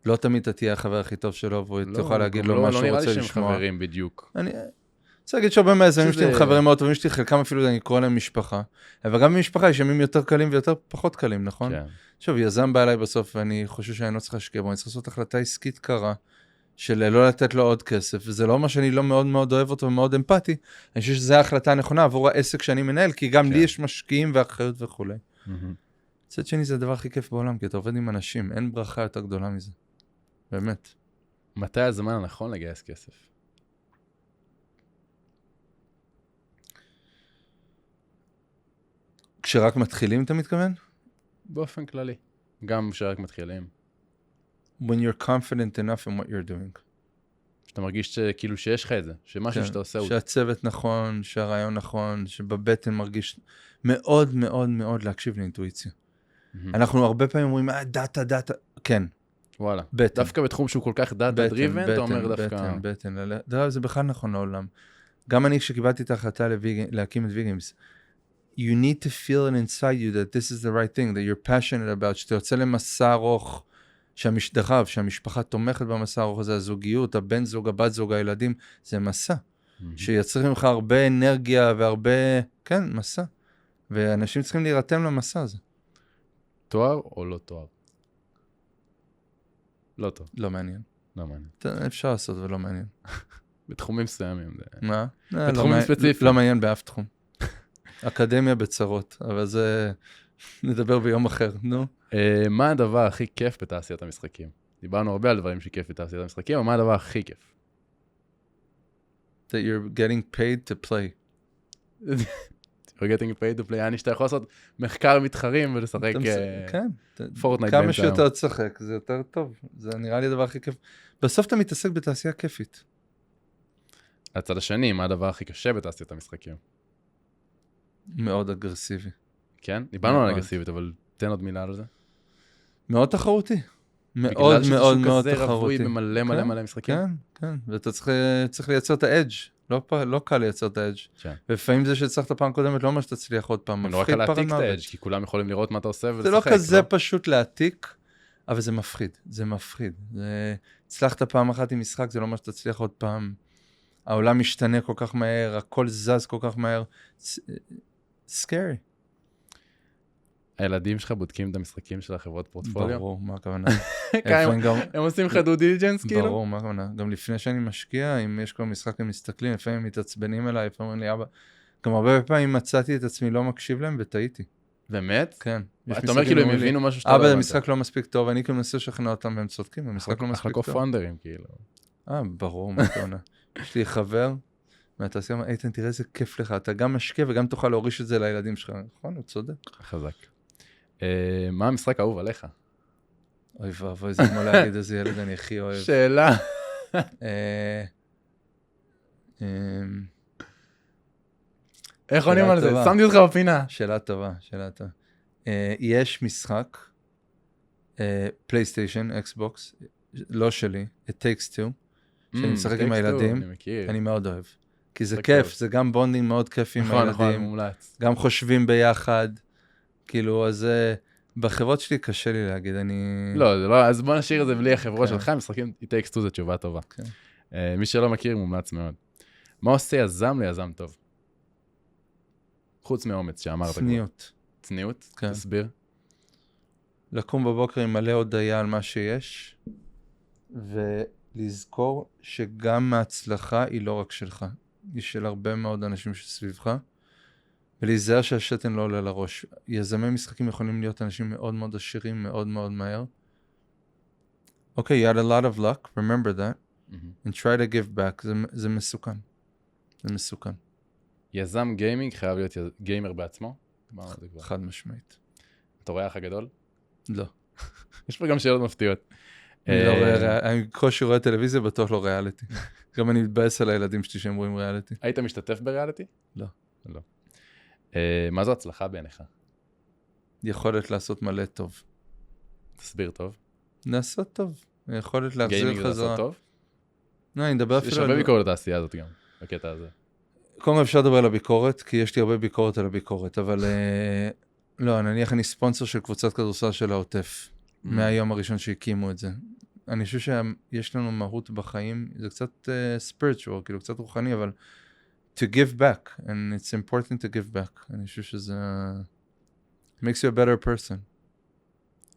לא תמיד אתה תהיה החבר הכי טוב שלו, והוא תוכל להגיד לו מה שהוא רוצה לשמוע. לא נראה לי שהם חברים בדיוק. אני רוצה להגיד שהרבה מהיזמים שלי הם חברים מאוד טובים שלי, חלקם אפילו אני קורא להם משפחה. אבל גם במשפחה יש ימים יותר קלים ויותר פחות קלים, נכון? כן. עכשיו, יזם בא אליי בסוף, ואני חושב שאני לא צריך להשקיע בו, אני צריך לעשות החלטה עסקית קרה, של לא לתת לו עוד כסף, וזה לא מה שאני לא מאוד מאוד אוהב אותו ומאוד אמפתי, אני חושב שזו ההחלטה הנכונה עבור העסק שאני מנהל, כי גם לי יש משקיעים ואחריות וכו'. מצד שני, זה הדבר הכי כיף בעולם, כי אתה עובד עם אנשים, אין ברכה יותר גדולה מזה. באמת. מתי הזמן הנכון לגייס כסף? כשרק מתחילים, אתה מתכוון? באופן כללי. גם כשרק מתחילים. When you're confident enough in what you're doing. שאתה מרגיש שכאילו שיש לך את זה, שמשהו שאתה עושה... שהצוות נכון, שהרעיון נכון, שבבטן מרגיש מאוד מאוד מאוד להקשיב לאינטואיציה. אנחנו הרבה פעמים אומרים, דאטה, כן. וואלה. בטן. דווקא בתחום שהוא כל כך דאטה דריבן, אתה אומר דווקא... בטן. זה בכלל נכון לעולם. גם אני, כשקיבלתי את ההחלטה להקים את ויגיימס, you need to feel it inside you that this is the right thing, that you're passionate about, שאתה יוצא למסע ארוך, שהמשפחה תומכת במסע ארוך הזה, הזוגיות, הבן זוג, הבת זוג, הילדים, זה מסע. שיצריך ממך הרבה אנרגיה והרבה, כן, מסע. ואנשים צריכים להירתם למסע הזה. תואר או לא תואר? לא טוב. לא מעניין. לא מעניין. אפשר לעשות ולא מעניין. בתחומים מסוימים. מה? בתחומים ספציפיים. לא מעניין באף תחום. אקדמיה בצרות, אבל זה נדבר ביום אחר, נו. מה הדבר הכי כיף בתעשיית המשחקים? דיברנו הרבה על דברים שכיף בתעשיית המשחקים, אבל מה הדבר הכי כיף? That you're getting paid to play. You're getting paid to play. אני שאתה יכול לעשות מחקר מתחרים ולשחק פורטנייט כמה שיותר תשחק, זה יותר טוב. זה נראה לי הדבר הכי כיף. בסוף אתה מתעסק בתעשייה כיפית. הצד השני, מה הדבר הכי קשה בתעשיית המשחקים? מאוד אגרסיבי. כן? דיברנו על אגרסיבית, אבל תן עוד מילה על זה. מאוד תחרותי. מאוד מאוד מאוד תחרותי. בגלל שזה שוק כזה רבוי במלא מלא מלא משחקים. כן, כן. ואתה צריך לייצר את האדג'. לא קל לייצר את האדג'. ולפעמים זה שצריך את הפעם קודמת לא אומר שתצליח עוד פעם. נורא קל להעתיק את האדג', כי כולם יכולים לראות מה אתה עושה ולשחק. זה לא כזה פשוט להעתיק, אבל זה מפחיד. זה מפחיד. הצלחת פעם אחת עם משחק, זה לא אומר שתצליח עוד פעם. העולם משתנה כל כך מהר, הכל זז כל כך מהר. scary. הילדים שלך בודקים את המשחקים של החברות פורטפוליו? ברור, מה הכוונה? הם עושים לך דו דיליג'נס כאילו? ברור, מה הכוונה? גם לפני שאני משקיע, אם יש כבר משחק הם מסתכלים, לפעמים הם מתעצבנים אליי, לפעמים אומרים לי, אבא, גם הרבה פעמים מצאתי את עצמי לא מקשיב להם וטעיתי. באמת? כן. אתה אומר כאילו הם הבינו משהו שאתה לא אבא, המשחק לא מספיק טוב, אני כאילו מנסה לשכנע אותם והם צודקים, המשחק לא מספיק טוב. אחלה קו-פאונדרים כאילו. ברור, מה הכוונה? יש לי חבר מהתעשייה, איתן, תראה איזה כיף לך, אתה גם משקיע וגם תוכל להוריש את זה לילדים שלך. נכון, הוא צודק. חזק. מה המשחק האהוב עליך? אוי ואבוי, זה כמו להגיד איזה ילד אני הכי אוהב. שאלה. איך עונים על זה? שמתי אותך בפינה. שאלה טובה, שאלה טובה. יש משחק, פלייסטיישן, אקסבוקס, לא שלי, It Takes Two, שאני משחק עם הילדים, אני מאוד אוהב. כי זה כיף, זה גם בונדינג מאוד כיף עם הילדים, גם חושבים ביחד, כאילו, אז בחברות שלי קשה לי להגיד, אני... לא, אז בוא נשאיר את זה בלי החברות שלך, משחקים It Takes Two זה תשובה טובה. מי שלא מכיר מומלץ מאוד. מה עושה יזם ליזם טוב? חוץ מאומץ שאמרת כבר. צניעות. צניעות? תסביר. לקום בבוקר עם מלא הודעה על מה שיש, ולזכור שגם ההצלחה היא לא רק שלך, היא של הרבה מאוד אנשים שסביבך, ולהיזהר שהשתן לא עולה לראש. יזמי משחקים יכולים להיות אנשים מאוד מאוד עשירים, מאוד מאוד מהר. Okay, you had a lot of luck, remember that, and try to give back. זה מסוכן. זה מסוכן. יזם גיימינג חייב להיות גיימר בעצמו? חד משמעית. אתה רואה אח הגדול? לא. יש פה גם שאלות מפתיעות. אני קושי רואה טלוויזיה, בטוח לא ריאליטי. גם אני מתבאס על הילדים שלי שהם רואים ריאליטי. היית משתתף בריאליטי? לא. לא. מה זו הצלחה בעיניך? יכולת לעשות מלא טוב. תסביר טוב. לעשות טוב. יכולת להחזיר חזרה. גיימינג לעשות טוב? לא, אני מדבר אפילו... יש הרבה ביקורת לתעשייה הזאת גם, בקטע הזה. קודם כל אפשר לדבר על הביקורת, כי יש לי הרבה ביקורת על הביקורת, אבל לא, נניח אני ספונסר של קבוצת כדורסל של העוטף, מהיום הראשון שהקימו את זה. אני חושב שיש לנו מהות בחיים, זה קצת spiritual, כאילו קצת רוחני, אבל to give back, and it's important to give back. אני חושב שזה makes you a better person.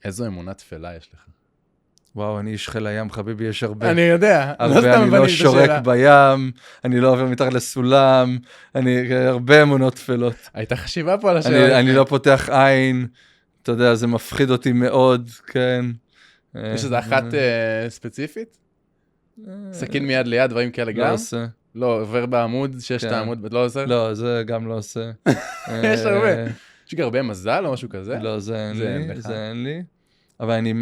איזו אמונה תפלה יש לך? וואו, אני איש חיל הים, חביבי, יש הרבה. אני יודע. הרבה, אני לא שורק בים, אני לא עובר מתחת לסולם, הרבה אמונות תפלות. הייתה חשיבה פה על השאלה. אני לא פותח עין, אתה יודע, זה מפחיד אותי מאוד, כן. יש איזו אחת ספציפית? סכין מיד ליד, דברים כאלה גם? לא עושה. לא, עובר בעמוד, שיש את העמוד, לא עושה? לא, זה גם לא עושה. יש הרבה. יש גם הרבה מזל או משהו כזה? לא, זה אין לי. אבל אני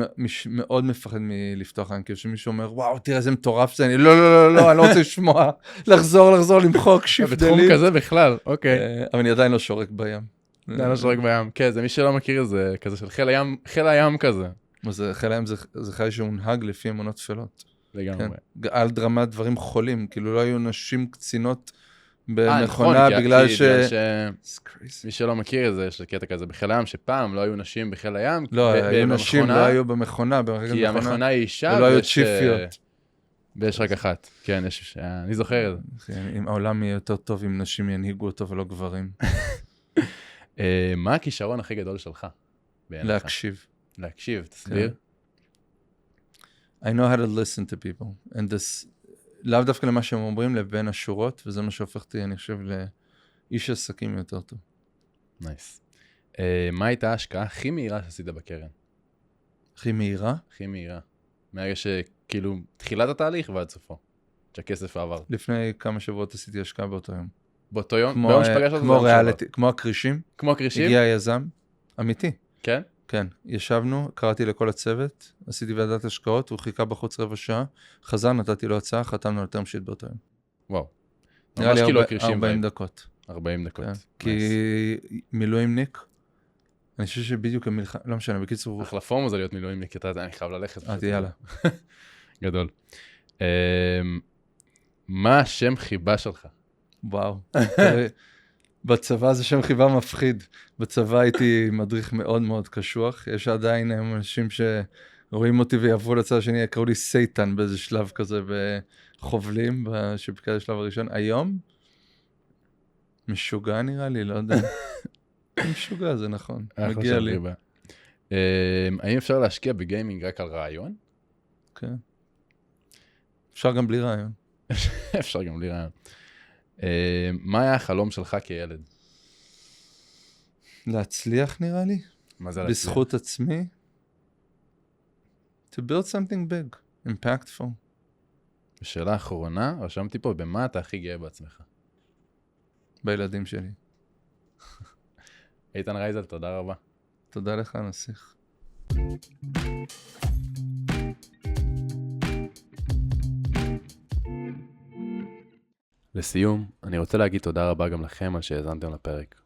מאוד מפחד מלפתוח עין, כאילו שמישהו אומר, וואו, תראה איזה מטורף זה, לא, אני לא רוצה לשמוע, לחזור, למחוק, שיפט דליט. בתחום כזה בכלל, אוקיי. אבל אני עדיין לא שורק בים. עדיין לא שורק בים, כן, זה מי שלא מכיר, זה כזה של חיל הים כזה. חיל הים זה חיל שהונהג לפי אמונות תפלות. לגמרי. על דרמת דברים חולים, כאילו לא היו נשים קצינות במכונה בגלל ש... מי שלא מכיר את זה, יש קטע כזה בחיל הים, שפעם לא היו נשים בחיל הים. לא, היו נשים, לא היו במכונה. כי המכונה היא אישה, ולא היו צ'יפיות. ויש רק אחת. כן, אני זוכר את זה. אם העולם יהיה יותר טוב אם נשים ינהיגו אותו ולא גברים. מה הכישרון הכי גדול שלך? להקשיב. להקשיב, תסביר. I know how to listen to people. And this, לאו דווקא למה שהם אומרים לבין השורות, וזה מה שהופך אותי, אני חושב, לאיש עסקים יותר טוב. נייס. מה הייתה ההשקעה הכי מהירה שעשית בקרן? הכי מהירה? הכי מהירה. מהרגע שכאילו תחילת התהליך ועד סופו. שהכסף עבר. לפני כמה שבועות עשיתי השקעה באותו יום. באותו יום? ביום שפגש אותו? כמו ריאליטי, כמו הקרישים. כמו הקרישים? הגיע היזם. אמיתי. כן? כן. ישבנו, קראתי לכל הצוות, עשיתי ועדת השקעות, הוא חיכה בחוץ רבע שעה, חזר, נתתי לו הצעה, חתמנו על term sheet באותו יום. וואו. נראה לי 40 דקות. 40 דקות. כי מילואימניק, אני חושב שבדיוק המלחמה, לא משנה, בקיצור... אחלה פורמה זה להיות מילואימניק, אני חייב ללכת. יאללה. גדול. מה השם חיבה שלך? וואו. בצבא זה שם חיבה מפחיד. בצבא הייתי מדריך מאוד מאוד קשוח. יש עדיין אנשים שרואים אותי ויעברו לצד השני, קראו לי סייטן באיזה שלב כזה בחובלים, שבקד השלב הראשון. היום, משוגע נראה לי, לא יודע. משוגע זה נכון, מגיע לי. האם אפשר להשקיע בגיימינג רק על רעיון? כן. אפשר גם בלי רעיון. אפשר גם בלי רעיון. מה היה החלום שלך כילד? להצליח נראה לי. מה זה להצליח? בזכות עצמי. To build something big, impactful. בשאלה האחרונה, רשמתי פה, במה אתה הכי גאה בעצמך? בילדים שלי. איתן רייזל, תודה רבה. תודה לך, נסיך. לסיום, אני רוצה להגיד תודה רבה גם לכם על שהאזנתם לפרק.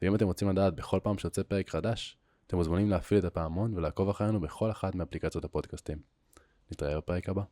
ואם אתם רוצים לדעת בכל פעם שיוצא פרק חדש, אתם מוזמנים להפעיל את הפעמון ולעקוב אחרינו בכל אחת מאפליקציות הפודקאסטים. נתראה בפרק הבא.